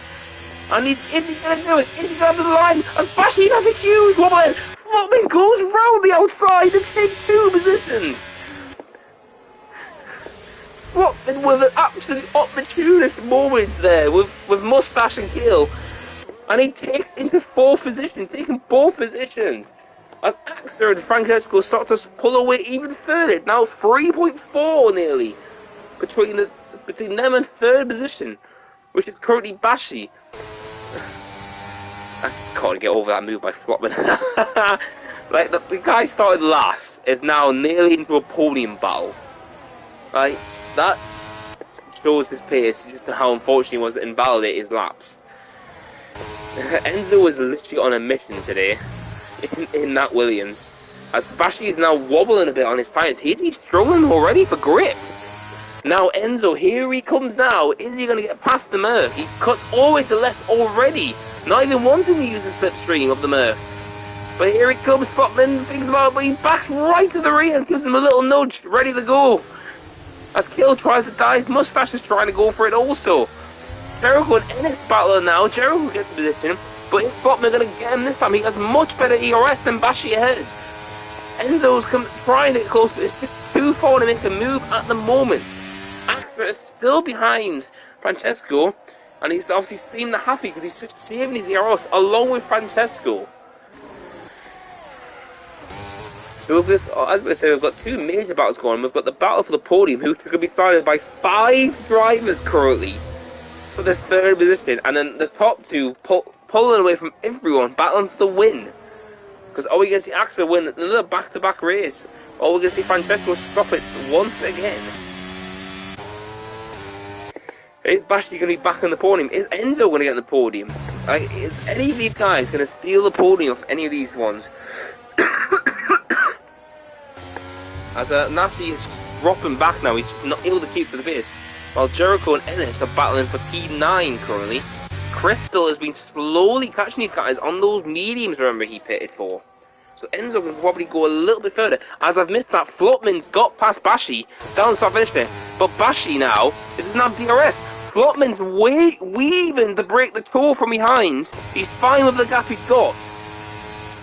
And is he going to do it? Is he going to the line? As Bashi has a huge wobble. Flotman goes round the outside to take 2 positions. Flotman with an absolute opportunist moment there with Mustache and Kale. And he takes into 4th position, taking both positions. As Axel and Francesco start to pull away even further. Now 3.4 nearly between them and 3rd position, which is currently Bashi. I can't get over that move by Flotman. Like the guy started last is now nearly into a podium battle. Like that shows his pace, just how unfortunate it was to invalidate his laps. Enzo was literally on a mission today in that Williams. As Bashi is now wobbling a bit on his tyres. He's struggling already for grip. Now Enzo, here he comes now. Is he going to get past the Merc? He cuts all the way to the left already. Not even wanting to use the slipstream of the Merc. But here he comes, Flotman thinks about it, but he backs right to the rear and gives him a little nudge, ready to go. As Kale tries to dive, Mustache is trying to go for it also. Jericho and Ennis battle now. Jericho gets the position, but if Flotman going to get him this time, he has much better ERS than Bashi ahead. Enzo's trying to get close, but it's just too far to make a move at the moment. Axel is still behind Francesco, and he's obviously seemed happy because he's just saving his ERS along with Francesco. So with this, as I say, we've got 2 major battles going on. We've got the battle for the podium, which could be started by 5 drivers currently for the 3rd position, and then the top 2 pulling away from everyone, battling for the win. Because are we going to see Axel win another back-to-back race, or are we going to see Francesco stop it once again? Is Bashi going to be back on the podium? Is Enzo going to get on the podium? Like, is any of these guys going to steal the podium of any of these ones? As Nasi is dropping back now, he's just not able to keep to the pace. While Jericho and Ennis are battling for P9 currently. Crystal has been slowly catching these guys on those mediums, remember, he pitted for. So Enzo can probably go a little bit further. As I've missed that, Flopman's got past Bashi down the start finish there. But Bashi now, it doesn't have DRS. Flopman's weaving to break the toe from behind. He's fine with the gap he's got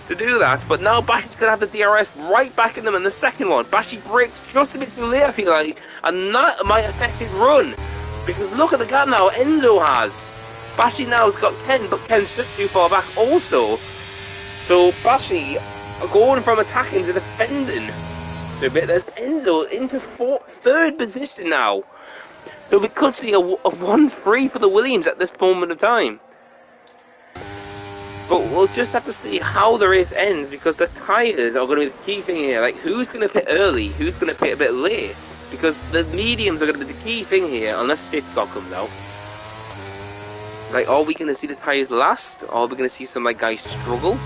to do that. But now Bashi's going to have the DRS right back in them in the second one. Bashi breaks just a bit too late, I feel like. And that might affect his run. Because look at the gap now Enzo has. Bashi now has got Ken, but Ken's just too far back also. So Bashi are going from attacking to defending. So there's Enzo into third position now. So we could see a 1-3 for the Williams at this moment of time. But we'll just have to see how the race ends, because the tyres are going to be the key thing here. Like, who's going to pit early, who's going to pit a bit late? Because the mediums are going to be the key thing here, unless the safety car comes out. Like, are we going to see the tyres last? Or are we going to see some like guys struggle?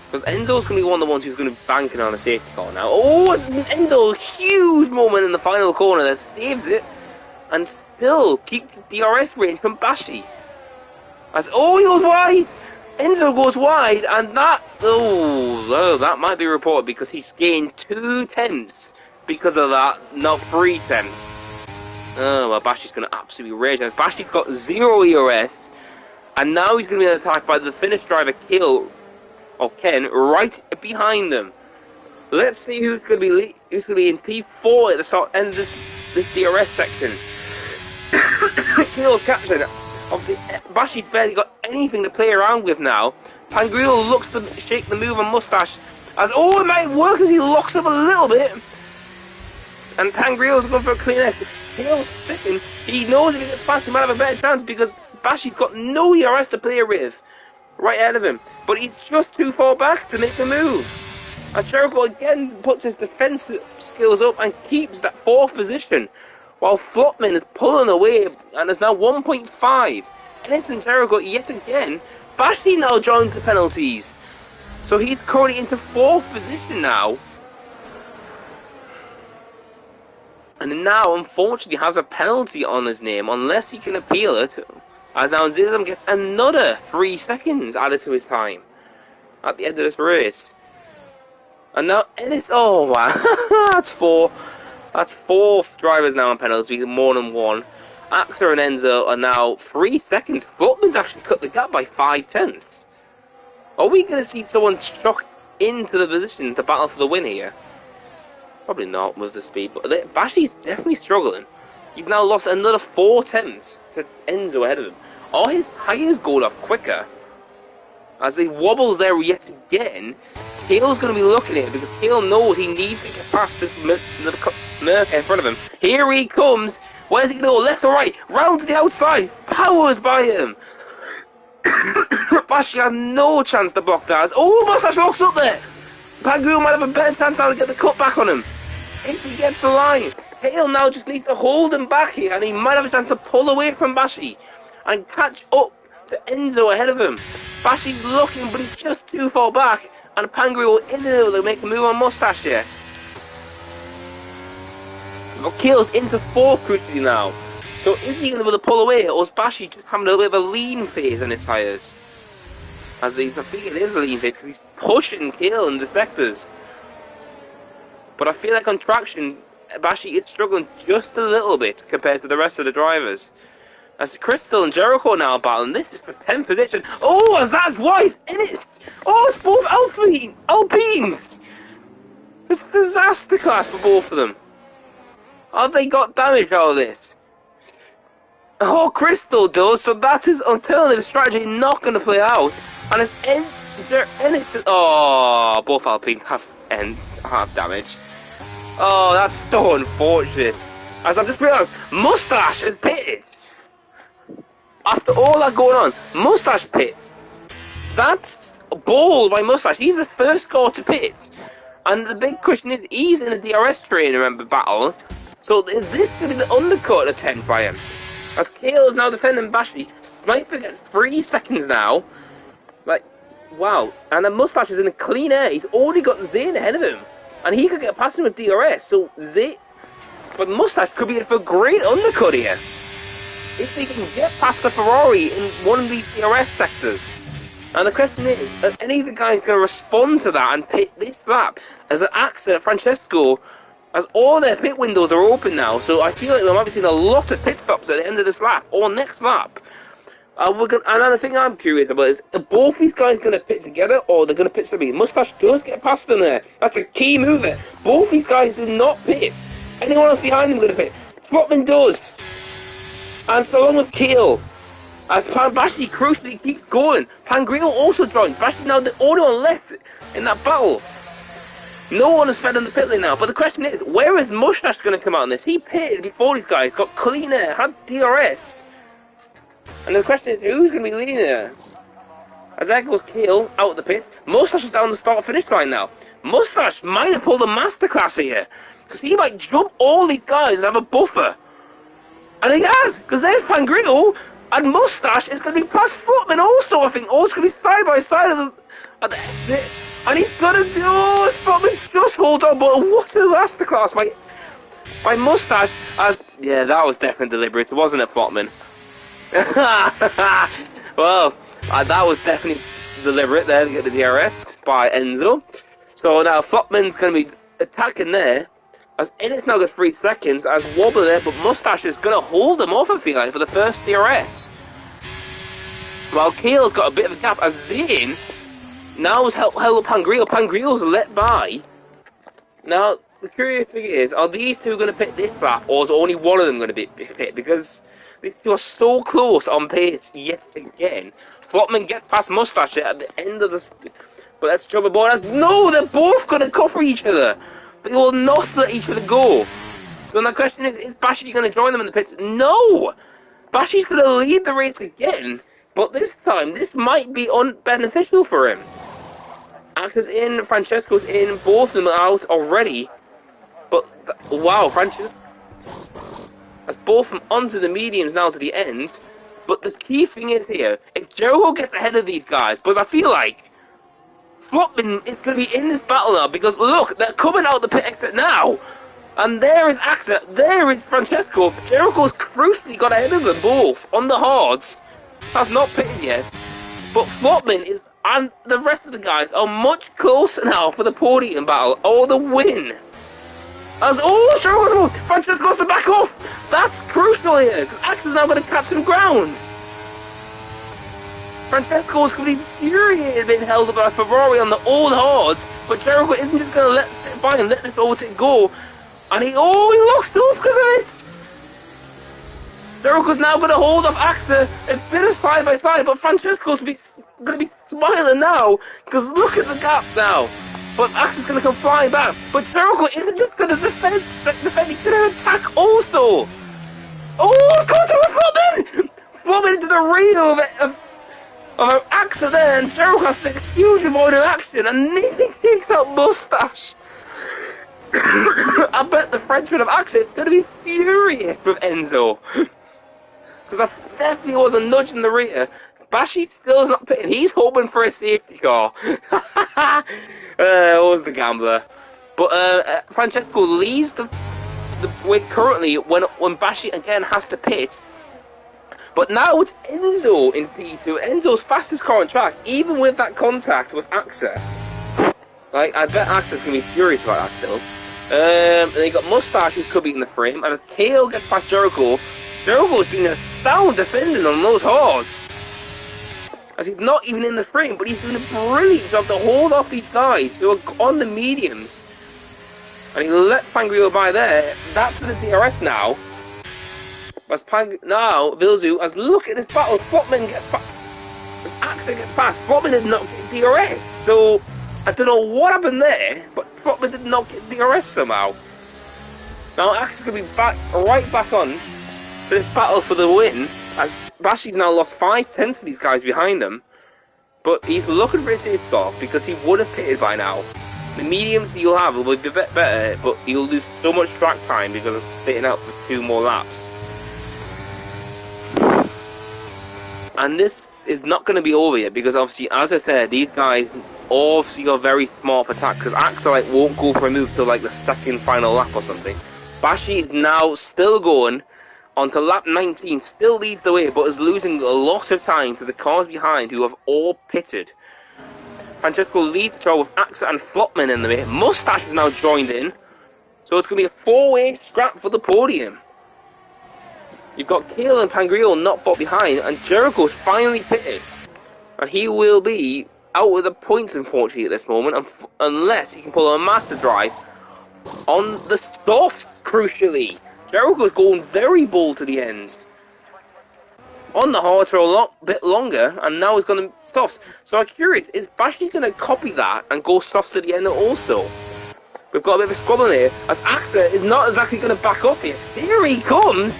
Because Enzo's going to be one of the ones who's going to be banking on a safety car now. Oh, it's Enzo, huge moment in the final corner that saves it. And still keeps the DRS range from Bashi. As, oh, he goes wide! Enzo goes wide, and that, that might be reported because he's gained 2 tenths because of that, not 3 tenths. Oh, well, Bashi's going to absolutely rage. As Bashi's got 0 ERS, and now he's going to be attacked by the Finnish driver, Ken, right behind them. Let's see who's going to be in P4 at the start end of this DRS section. Kale's captain. Obviously, Bashi's barely got anything to play around with now. Pangrillo looks to shake the move on Mustache. As, oh, it might work as he locks up a little bit. And Pangrillo's going for a clean exit. Kale's spitting. He knows if he gets past, he might have a better chance because Bashi's got no ERS to play with. Right ahead of him. But he's just too far back to make the move. And Jericho again puts his defense skills up and keeps that 4th position. While Flopman is pulling away and is now 1.5. Ennis and Jericho yet again. Bashi now joins the penalties. So he's currently into 4th position now. And now, unfortunately, has a penalty on his name unless he can appeal it. As now Zizam gets another 3 seconds added to his time at the end of this race. And now Ennis, oh wow, that's 4. That's 4 drivers now on penalties, more than 1. Axer and Enzo are now 3 seconds. Flopman's actually cut the gap by 5 tenths. Are we going to see someone chuck into the position to battle for the win here? Probably not with the speed, but Bashi's definitely struggling. He's now lost another 4 tenths to Enzo ahead of him. Are his tyres going off quicker? As he wobbles there yet again, Kale's going to be looking at it because Kale knows he needs to get past this Merc in front of him. Here he comes. Where's he going to go? Left or right? Round to the outside. Powers by him. Bashi has no chance to block that. Oh, Mustache locks up there. Pangrillo might have a better chance now to get the cut back on him. If he gets the line. Hale now just needs to hold him back here, and he might have a chance to pull away from Bashi and catch up to Enzo ahead of him. Bashi's looking, but he's just too far back, and Pangrillo isn't able to make a move on Mustache yet. But Kale's into 4th crucially now. So is he going to be able to pull away, or is Bashi just having a little bit of a lean phase on his tyres? As he's, I think it is a lean phase because he's pushing Kale in the sectors. But I feel like on traction, Bashi is struggling just a little bit compared to the rest of the drivers. As Crystal and Jericho now battling, this is for 10th position. Oh, as that's why it's Ennis! Oh, it's both Alpines! It's a disaster class for both of them. Have they got damage out of this? Oh, Crystal does, so that's his alternative strategy not going to play out. And if Ennis... Oh, both Alpines have damage. Oh, that's so unfortunate. As I've just realised, Mustache is pitted. After all that going on, Mustache pits. That's a ball by Mustache. He's the first car to pit. And the big question is, he's in a DRS train, remember, battle. So is this going to be the undercut attempt by him? As Kale is now defending Bashi. Sniper gets 3 seconds now. Like, wow. And then Mustache is in a clean air. He's already got Zane ahead of him. And he could get past him with DRS. So Zane... But Mustache could be in for a great undercut here. if they can get past the Ferrari in one of these DRS sectors. And the question is, are any of the guys going to respond to that and pit this lap? As an AXA, Francesco, as all their pit windows are open now, so I feel like we might be seeing a lot of pit stops at the end of this lap, or next lap. Another thing I'm curious about is, are both these guys going to pit together, or they're going to pit separately? Mustache does get past them there. That's a key move there. Both these guys do not pit. Anyone else behind them going to pit? Flotman does. And so long with Keel. As Bashi crucially keeps going. Pangrio also joins. Bashi now the only one left in that battle. No one has fed in the pit lane now. But the question is, where is Mustache going to come out in this? He pitted before these guys, got clean air, had DRS. And the question is, who's going to be leading there? As there goes Keel out of the pits. Mustache is down the start-finish line now. Mustache might have pulled a masterclass here. Because he might jump all these guys and have a buffer. And he has, because there's Pangrio. And Mustache is going to be past Footman also, I think. Also going to be side by side at the exit. And he's going to do... Oh, Footman's just hold on. But what a masterclass by Mustache. Yeah, that was definitely deliberate. It wasn't a Footman. Well, that was definitely deliberate there to get the DRS by Enzo. So now Footman's going to be attacking there. As Ennis now gets 3 seconds, as Wobbler there, but Mustache is going to hold him off, I feel like, for the first DRS. While Keel's got a bit of a gap, as Zane now has held up Pangrio. Pangrio's let by. Now, the curious thing is, are these two going to pit this lap, or is only one of them going to be pit? Because these two are so close on pace yet again. Flotman gets past Mustache at the end of the... But let's jump aboard. No, they're both going to cover each other. They will not let each other go. So the question is Bashi going to join them in the pits? No! Bashi's going to lead the race again, but this time, this might be unbeneficial for him. Axa's in, Francesco's in, both of them are out already. But, wow, Francesco has both of them onto the mediums now to the end. But the key thing is here, if Jericho gets ahead of these guys, but I feel like Flotman is going to be in this battle now, because look, they're coming out the pit exit now. And there is Axa, there is Francesco. Jericho's crucially got ahead of them both on the hards. Has not pitted yet. But Flotman is, and the rest of the guys are much closer now for the podium battle, or the win. As, Jericho's, Francesco's to back off. That's crucial here, because Axa's now going to catch some ground. Francesco's going to be infuriated being held up by a Ferrari on the old hards, but Jericho isn't just going to let sit by and let this overtake go. And he locks up because of it. Jericho's now going to hold off Axa a bit of side by side, but Francesco's going to be smiling now, because look at the gap now. But Axa's going to come flying back. But Jericho isn't just going to defend, he's going to attack also. Come on, Flotman into the reel of Axa there, and Jericho has a huge amount of action, and nearly takes out Mustache. I bet the Frenchman of Axa is going to be furious with Enzo. Because that definitely was a nudge in the rear. Bashi still is not pitting. He's hoping for a safety car. Was the gambler. But Francesco leads the way currently when Bashi again has to pit. But now it's Enzo in P2. Enzo's fastest car on track, even with that contact with Axa. Like, I bet Axa's going to be furious about that still. And then you got Mustache, who could be in the frame. And as Kale gets past Jericho, Jericho's doing a sound defending on those hards. As he's not even in the frame, but he's doing a brilliant job to hold off these guys who are on the mediums. And he let Pangrio by there. That's for the DRS now. As now, Vilzu, as look at this battle, Flotman gets past. As Axa gets past, Flotman did not get DRS. So, I don't know what happened there, but Flotman did not get DRS somehow. Now, Axa's going to be right back on for this battle for the win, as Bashi's now lost 5 tenths of these guys behind him. But he's looking for a safe car because he would have pitted by now. The mediums that you'll have will be a bit better, but you'll lose so much track time because of sitting out for 2 more laps. And this is not going to be over yet, because obviously, as I said, these guys obviously are very smart for attack, because Axa won't go for a move till like the second final lap or something. Bashi is now still going onto lap 19, still leads the way, but is losing a lot of time to the cars behind who have all pitted. Francesco leads the show with Axa and Flopman in the way. Mustache has now joined in, so it's going to be a 4-way scrap for the podium. You've got Kale and Pangrillo not far behind, and Jericho's finally pitted. And he will be out of the points, unfortunately, at this moment, unless he can pull a master drive on the softs, crucially. Jericho's going very bold to the end. On the hard for a bit longer, and now he's going to softs. So I'm curious, is Bashi going to copy that and go softs to the end also? We've got a bit of a squabble here, as Axa is not exactly going to back off here. Here he comes!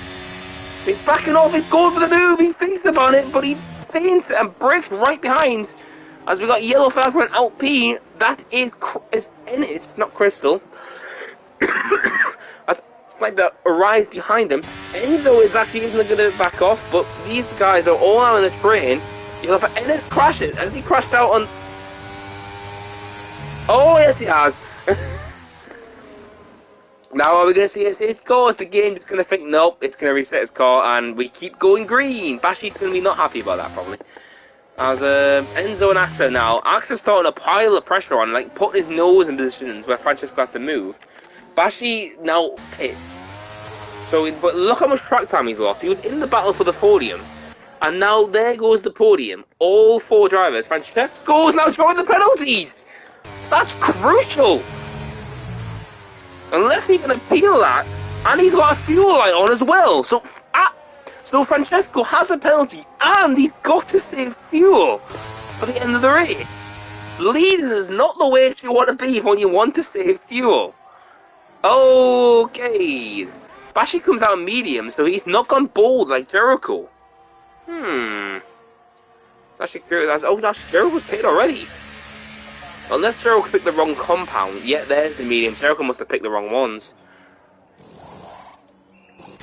He's backing off, he's going for the move, he thinks about it, but he feints and breaks right behind. As we got yellow flag for an Alpine, that is Ennis, not Crystal. As Sniper arrives behind him, Enzo is actually isn't going to back off, but these guys are all out in the train. Yellow flag, Ennis crashes. Has he crashed out on... Oh yes he has. Now are we going to see his car? Is the game just going to think, nope, it's going to reset his car, and we keep going green? Bashi's going to be not happy about that, probably. As Enzo and Axa now, Axa's starting to pile the pressure on, like putting his nose in positions where Francesco has to move. Bashi now pits. So, but look how much track time he's lost. He was in the battle for the podium, and now there goes the podium. All 4 drivers. Francesco's now joined the penalties. That's crucial. Unless he can appeal that, and he's got a fuel light on as well. So Francesco has a penalty, and he's got to save fuel for the end of the race. Leading is not the way you want to be when you want to save fuel. Okay. Bashi comes out medium, so he's not gone bold like Jericho. It's actually curious. Oh, that's Jericho's pitted already. Unless Jericho picked the wrong compound. Yeah, there's the medium. Jericho must have picked the wrong ones.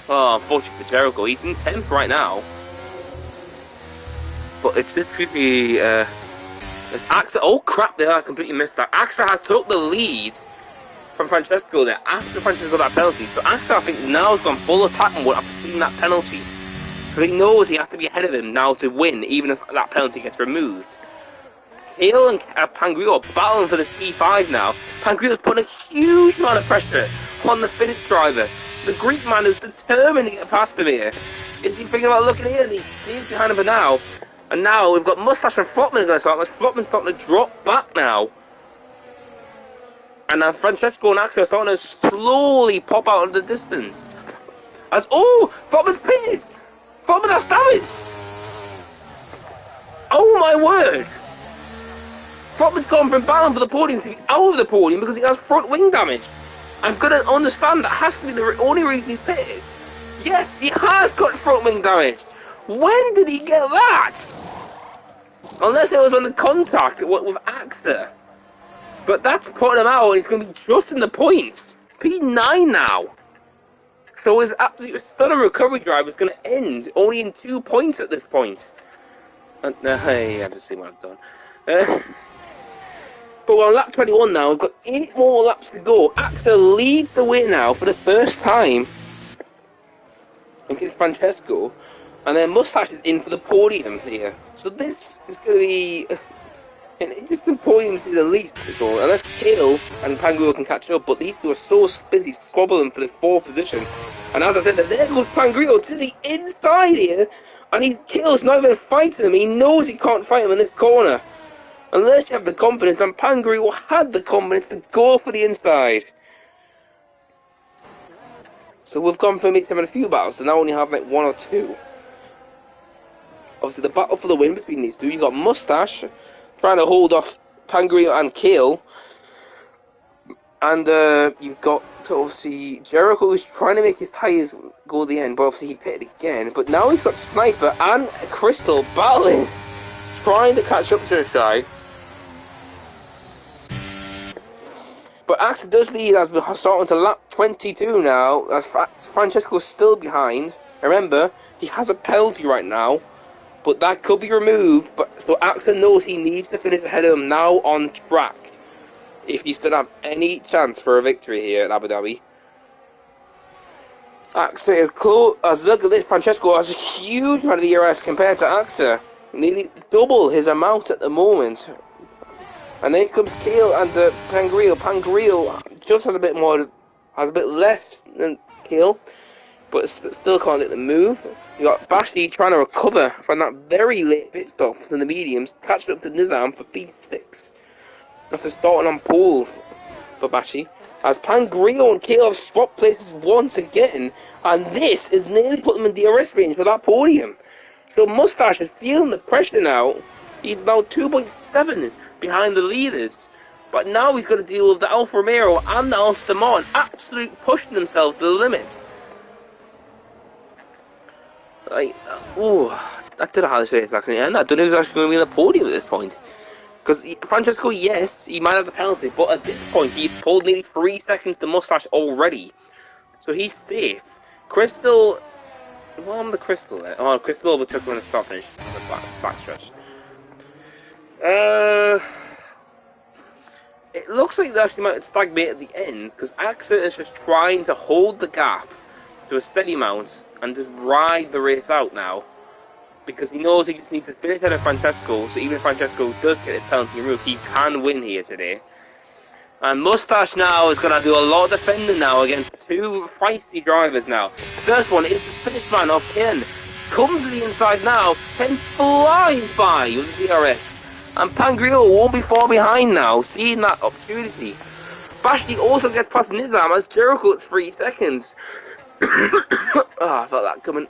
Oh, unfortunately for Jericho, he's in 10th right now. But it just could be, Axa, oh crap, there, I completely missed that. Axa has took the lead from Francesco there, after Francesco got that penalty. So Axa, I think, now has gone full attack mode after seeing that penalty. So he knows he has to be ahead of him now to win, even if that penalty gets removed. Hale and Pangrillo are battling for the P5 now. Pangrillo's putting a huge amount of pressure on the Finnish driver. The Greek man is determined to get past him here. Is he thinking about looking here? And he stays behind him for now. And now we've got Mustache and Flopman going to start. Flopman's starting to drop back now. And now Francesco and Axa are starting to slowly pop out into the distance. As, oh! Flopman's pitted! Flopman has damage! Oh my word! Flopman's gone from battling for the podium to be out of the podium because he has front wing damage. I'm going to understand that has to be the only reason he's pitted. Yes, he has got front wing damage. When did he get that? Unless it was on the contact with Axa. But that's putting him out, and he's going to be just in the points. P9 now. So his absolute stunning recovery drive is going to end only in 2 points at this point. Hey, I've just seen what I've done. But we're on lap 21 now, we've got 8 more laps to go. Axa leads the way now for the first time against Francesco, and then Mustache is in for the podium here. So this is going to be an interesting podium to say the least, unless Kale and Pangrillo can catch up, but these two are so busy squabbling for the 4th position. And as I said, there goes Pangrillo to the inside here, and Kale's not even fighting him. He knows he can't fight him in this corner. Unless you have the confidence, and Pangrillo had the confidence to go for the inside. So we've gone from maybe having a few battles to now only have like 1 or 2. Obviously the battle for the win between these two, you got Mustache trying to hold off Pangrillo and Kale. And you've got obviously Jericho who's trying to make his tyres go to the end, but obviously he pitted again. But now he's got Sniper and Crystal battling, trying to catch up to this guy. But Axa does lead as we're starting to lap 22 now, as Francesco's still behind. Remember, he has a penalty right now, but that could be removed. But so Axa knows he needs to finish ahead of him now on track if he's going to have any chance for a victory here at Abu Dhabi. AXA is close. As look at this, Francesco has a huge amount of ERS compared to AXA. Nearly double his amount at the moment. And then comes Kale and Pangrillo. Pangrillo just has a bit more, has a bit less than Kale, but still can't get the move. You got Bashi trying to recover from that very late pit stop from the mediums, catching up to Nizam for P6 after starting on pole for Bashi. As Pangrillo and Kale have swapped places once again, and this is nearly put them in DRS range for that podium. So Mustache is feeling the pressure now. He's now 2.7 behind the leaders, but now he's got to deal with the Alfa Romeo and the Aston Martin absolutely pushing themselves to the limit. I don't know how this race is actually end. I don't know if he's actually going to be on the podium at this point. Because Francesco, yes, he might have the penalty, but at this point he's pulled nearly 3 seconds to Mustache already. So he's safe. Crystal, well, I'm the Crystal there. Oh, Crystal overtook him on the stop finish on the back stretch. It looks like they actually might stagnate at the end, because AXA is just trying to hold the gap to a steady amount and just ride the race out now, because he knows he just needs to finish ahead of Francesco, so even if Francesco does get his penalty removed, he can win here today. And Mustache now is going to do a lot of defending now against two feisty drivers now. The first one is the finish man of Ken. Comes to the inside now, Ken flies by with the DRS. And Pangrillo won't be far behind now, seeing that opportunity. Bashi also gets past Nizam as Jericho at 3 seconds. I felt that coming.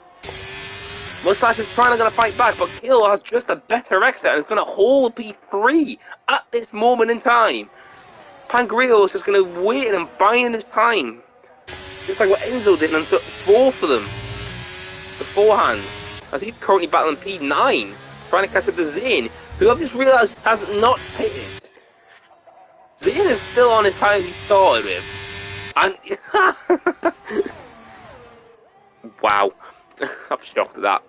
Mustache is trying to fight back, but Kale has just a better exit and is going to hold P3 at this moment in time. Pangrillo is just going to wait and buying his time, just like what Enzo did and took both of them beforehand, as he's currently battling P9, trying to catch up to Zane, who I've just realised has not pitted. Zane is still on his time he started with, and wow, I'm shocked at that.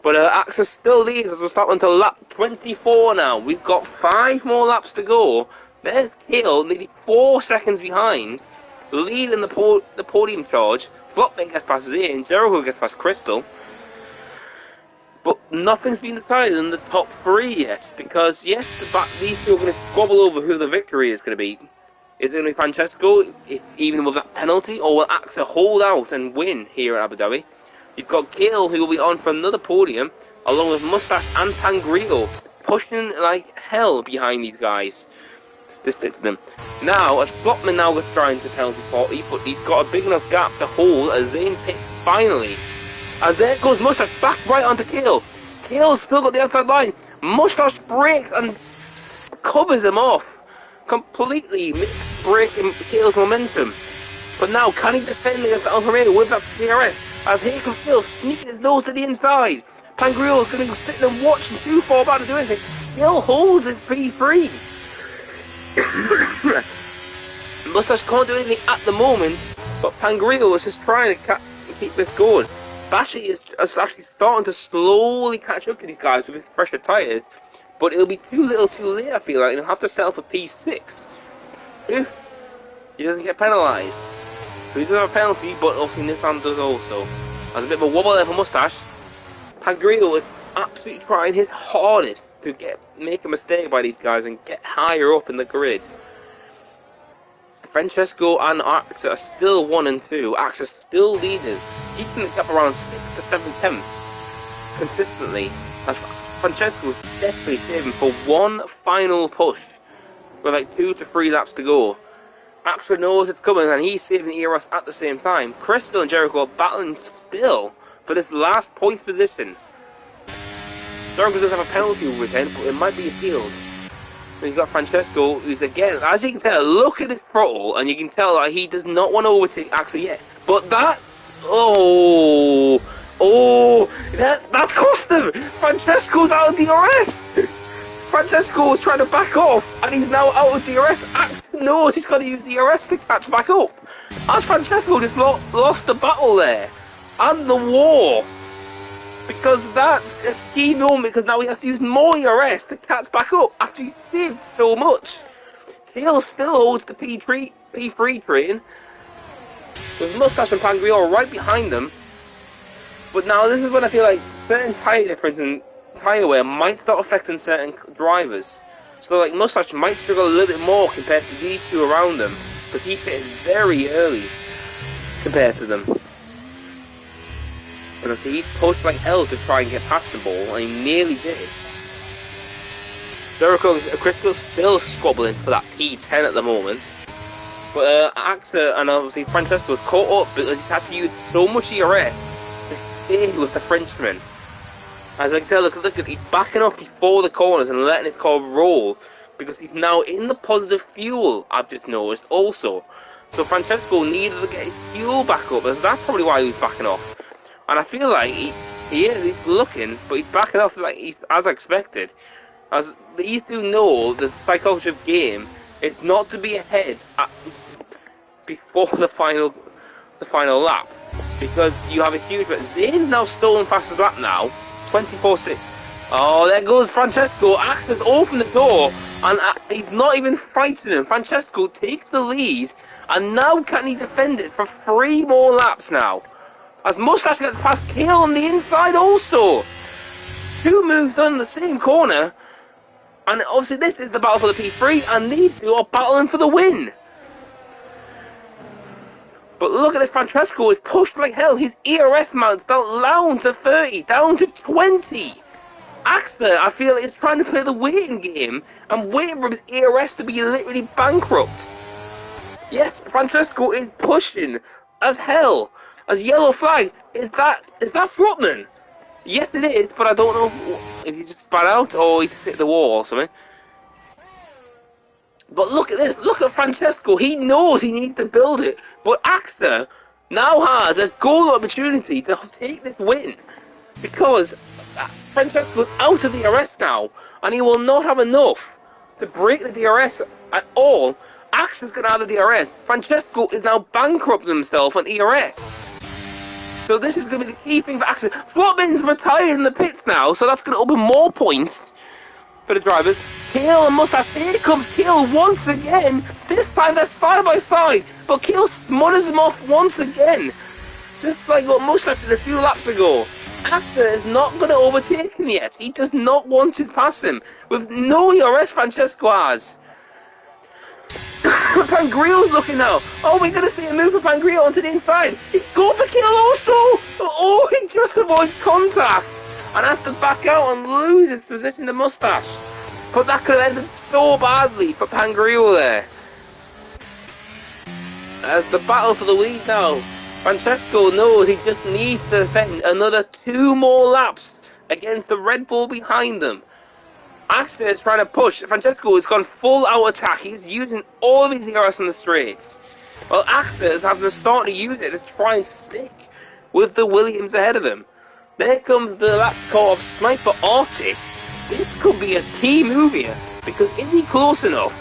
But AXA still leads as we're starting until lap 24 now. We've got 5 more laps to go. There's Hill, nearly 4 seconds behind, leading the podium charge. Flopman gets past Zane, Jericho gets past Crystal. But nothing's been decided in the top 3 yet, because yes, these two are going to squabble over who the victory is going to be. Is it going to be Francesco, even with that penalty, or will AXA hold out and win here at Abu Dhabi? You've got Gale, who will be on for another podium, along with Mustache and Pangrillo, pushing like hell behind these guys. This fits them. Now, as Flopman now gets trying to penalty 40, but he's got a big enough gap to hold as Zane pits finally. As there goes Mustache back right onto Kale. Kale's still got the outside line. Mustache breaks and covers him off, completely breaking Kale's momentum. But now, can he defend against Alfa Romeo with that CRS? As here comes Kale sneaking his nose to the inside. Pangrillo's going to be sitting and watching too far back to do anything. Kale holds his P3. Mustache can't do anything at the moment, but Pangrillo is just trying to keep this going. Bashi is actually starting to slowly catch up to these guys with his fresher tyres, but it'll be too little too late, I feel like, and he'll have to settle for P6 if he doesn't get penalised. So he does have a penalty, but obviously Nissan does also. There's a bit of a wobble there for Mustache. Pangrillo is absolutely trying his hardest to make a mistake by these guys and get higher up in the grid. Francesco and AXA are still 1 and 2. AXA still leaders, keeping the gap around 6 to 7 tenths consistently. As Francesco is definitely saving for one final push with like 2 to 3 laps to go. AXA knows it's coming and he's saving the ERS at the same time. Crystal and Jericho are battling still for this last point position. Jericho does have a penalty over his head, but it might be appealed. And you've got Francesco, who's again, as you can tell, look at his throttle, and you can tell that he does not want to overtake AXA yet. But that, that cost him! Francesco's out of DRS! Francesco was trying to back off, and he's now out of DRS. AXA knows he's got to use DRS to catch back up. As Francesco just lost the battle there, and the war. Because that's a key moment, because now he has to use more ERS to catch back up after he saved so much. Kale still holds the P3 train. with Mustache and Pangreal right behind them. But now this is when I feel like certain tyre difference and tyre wear might start affecting certain drivers. So like Mustache might struggle a little bit more compared to these two around them, because he pitted very early compared to them. And obviously he pushed like hell to try and get past the ball, and he nearly did. Jericho and Crystal's still squabbling for that P10 at the moment. But Axa and obviously Francesco's caught up because he's had to use so much ERS to stay with the Frenchman. As I can tell, look at he's backing up before the corners and letting his car roll because he's now in the positive fuel, I've just noticed also. So Francesco needed to get his fuel back up, as that's probably why he was backing off. And I feel like he's looking, but he's backing off like he's as expected. As these two know the psychology of game is not to be ahead before the final lap, because you have a huge. But Zane's now stolen fastest lap now, 24.6. Oh, there goes Francesco. Axel's opened the door, and he's not even fighting him. Francesco takes the lead, and now can he defend it for 3 more laps now? As Mustache gets past Kale on the inside also. 2 moves done in the same corner, and obviously this is the battle for the P3, and these two are battling for the win. But look at this, Francesco is pushed like hell. His ERS mounts down to 30, down to 20. Axter, I feel, is trying to play the waiting game and waiting for his ERS to be literally bankrupt. Yes, Francesco is pushing as hell. As yellow flag, is that Flutman? Yes, it is, but I don't know if he just spat out or he's hit the wall or something. But look at this, look at Francesco, he knows he needs to build it, but Axter now has a golden opportunity to take this win, because Francesco's out of the DRS now, and he will not have enough to break the DRS at all. Axter's going to have the DRS, Francesco is now bankrupting himself on ERS. So this is going to be the key thing for Axter. Flutman's retired in the pits now, so that's going to open more points for the drivers. Kale and Mustache, here comes Kale once again. This time they're side by side, but Kale smothers him off once again. Just like what Mustache did a few laps ago. Axter is not going to overtake him yet. He does not want to pass him. With no ERS, Francesco has. Pangreal's looking now. Oh, we're going to see a move for Pangreal onto the inside. He's going for Kale also. Oh, he just avoids contact and has to back out and lose his position to Mustache. But that could have ended so badly for Pangreal there. As the battle for the lead now, Francesco knows he just needs to defend another 2 more laps against the Red Bull behind them. Axter is trying to push. Francesco has gone full out attack. He's using all of his ERS on the straights. Well, Axter is having to start to use it to try and stick with the Williams ahead of him. There comes the lap call of Sniper Arctic. This could be a key move here, because is he close enough?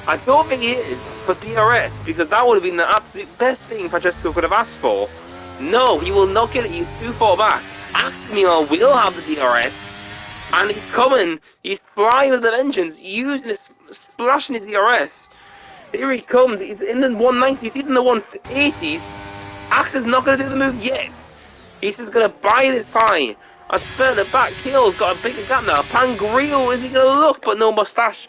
I don't think he is for DRS, because that would have been the absolute best thing Francesco could have asked for. No, he will not get it. He's too far back. Axter, meanwhile, will have the DRS. And he's coming, he's flying with the vengeance, using his, splashing his ERS. Here he comes, he's in the 190s, he's in the 180s. Axter's not going to do the move yet. He's just going to buy this time. And further back, Kale's got a bigger gap now. Pangreal, is he going to look? But no, Mustache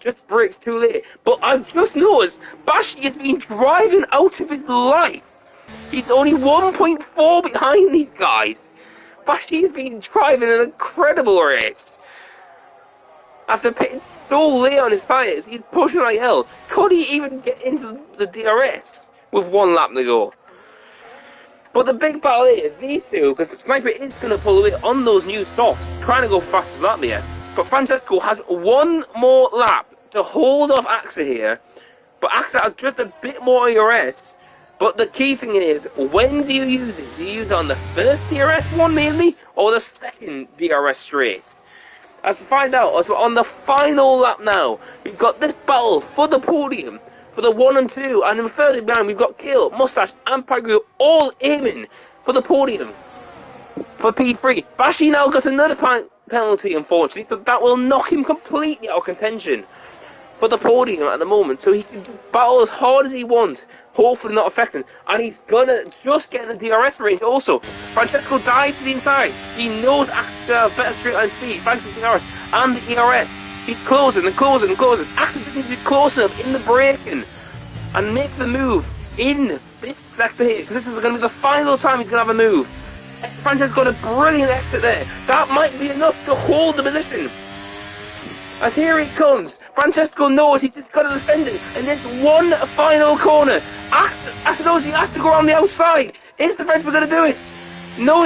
just breaks too late. But I've just noticed, Bashi has been driving out of his life. He's only 1.4 behind these guys. Bashi's been driving an incredible race. After pitting so late on his tyres, he's pushing like hell. Could he even get into the DRS with 1 lap to go? But the big battle is these two, because Sniper is going to pull away on those new softs, trying to go fastest lap here. But Francesco has 1 more lap to hold off Axter here. But Axter has just a bit more ERS. But the key thing is, when do you use it? Do you use it on the first DRS one mainly, or the second DRS straight? As we find out, as we're on the final lap now, we've got this battle for the podium, for the 1 and 2, and in the third round we've got Kale, Mustache and Pagru all aiming for the podium for P3. Bashi now gets another penalty, unfortunately, so that will knock him completely out of contention for the podium at the moment, so he can battle as hard as he wants hopefully not affecting. And he's gonna just get in the DRS range also. Francesco dives to the inside. He knows Axel's gonna have better straight line speed, thanks to the DRS and the ERS. He's closing and closing and closing. Axel just needs to be close enough in the braking and make the move in this sector here, because this is going to be the final time he's going to have a move. Francesco got a brilliant exit there. That might be enough to hold the position. As here he comes, Francesco knows he's just got to defend it in this one final corner. Axel knows he has to go around the outside. Is the Frenchman going to do it? No,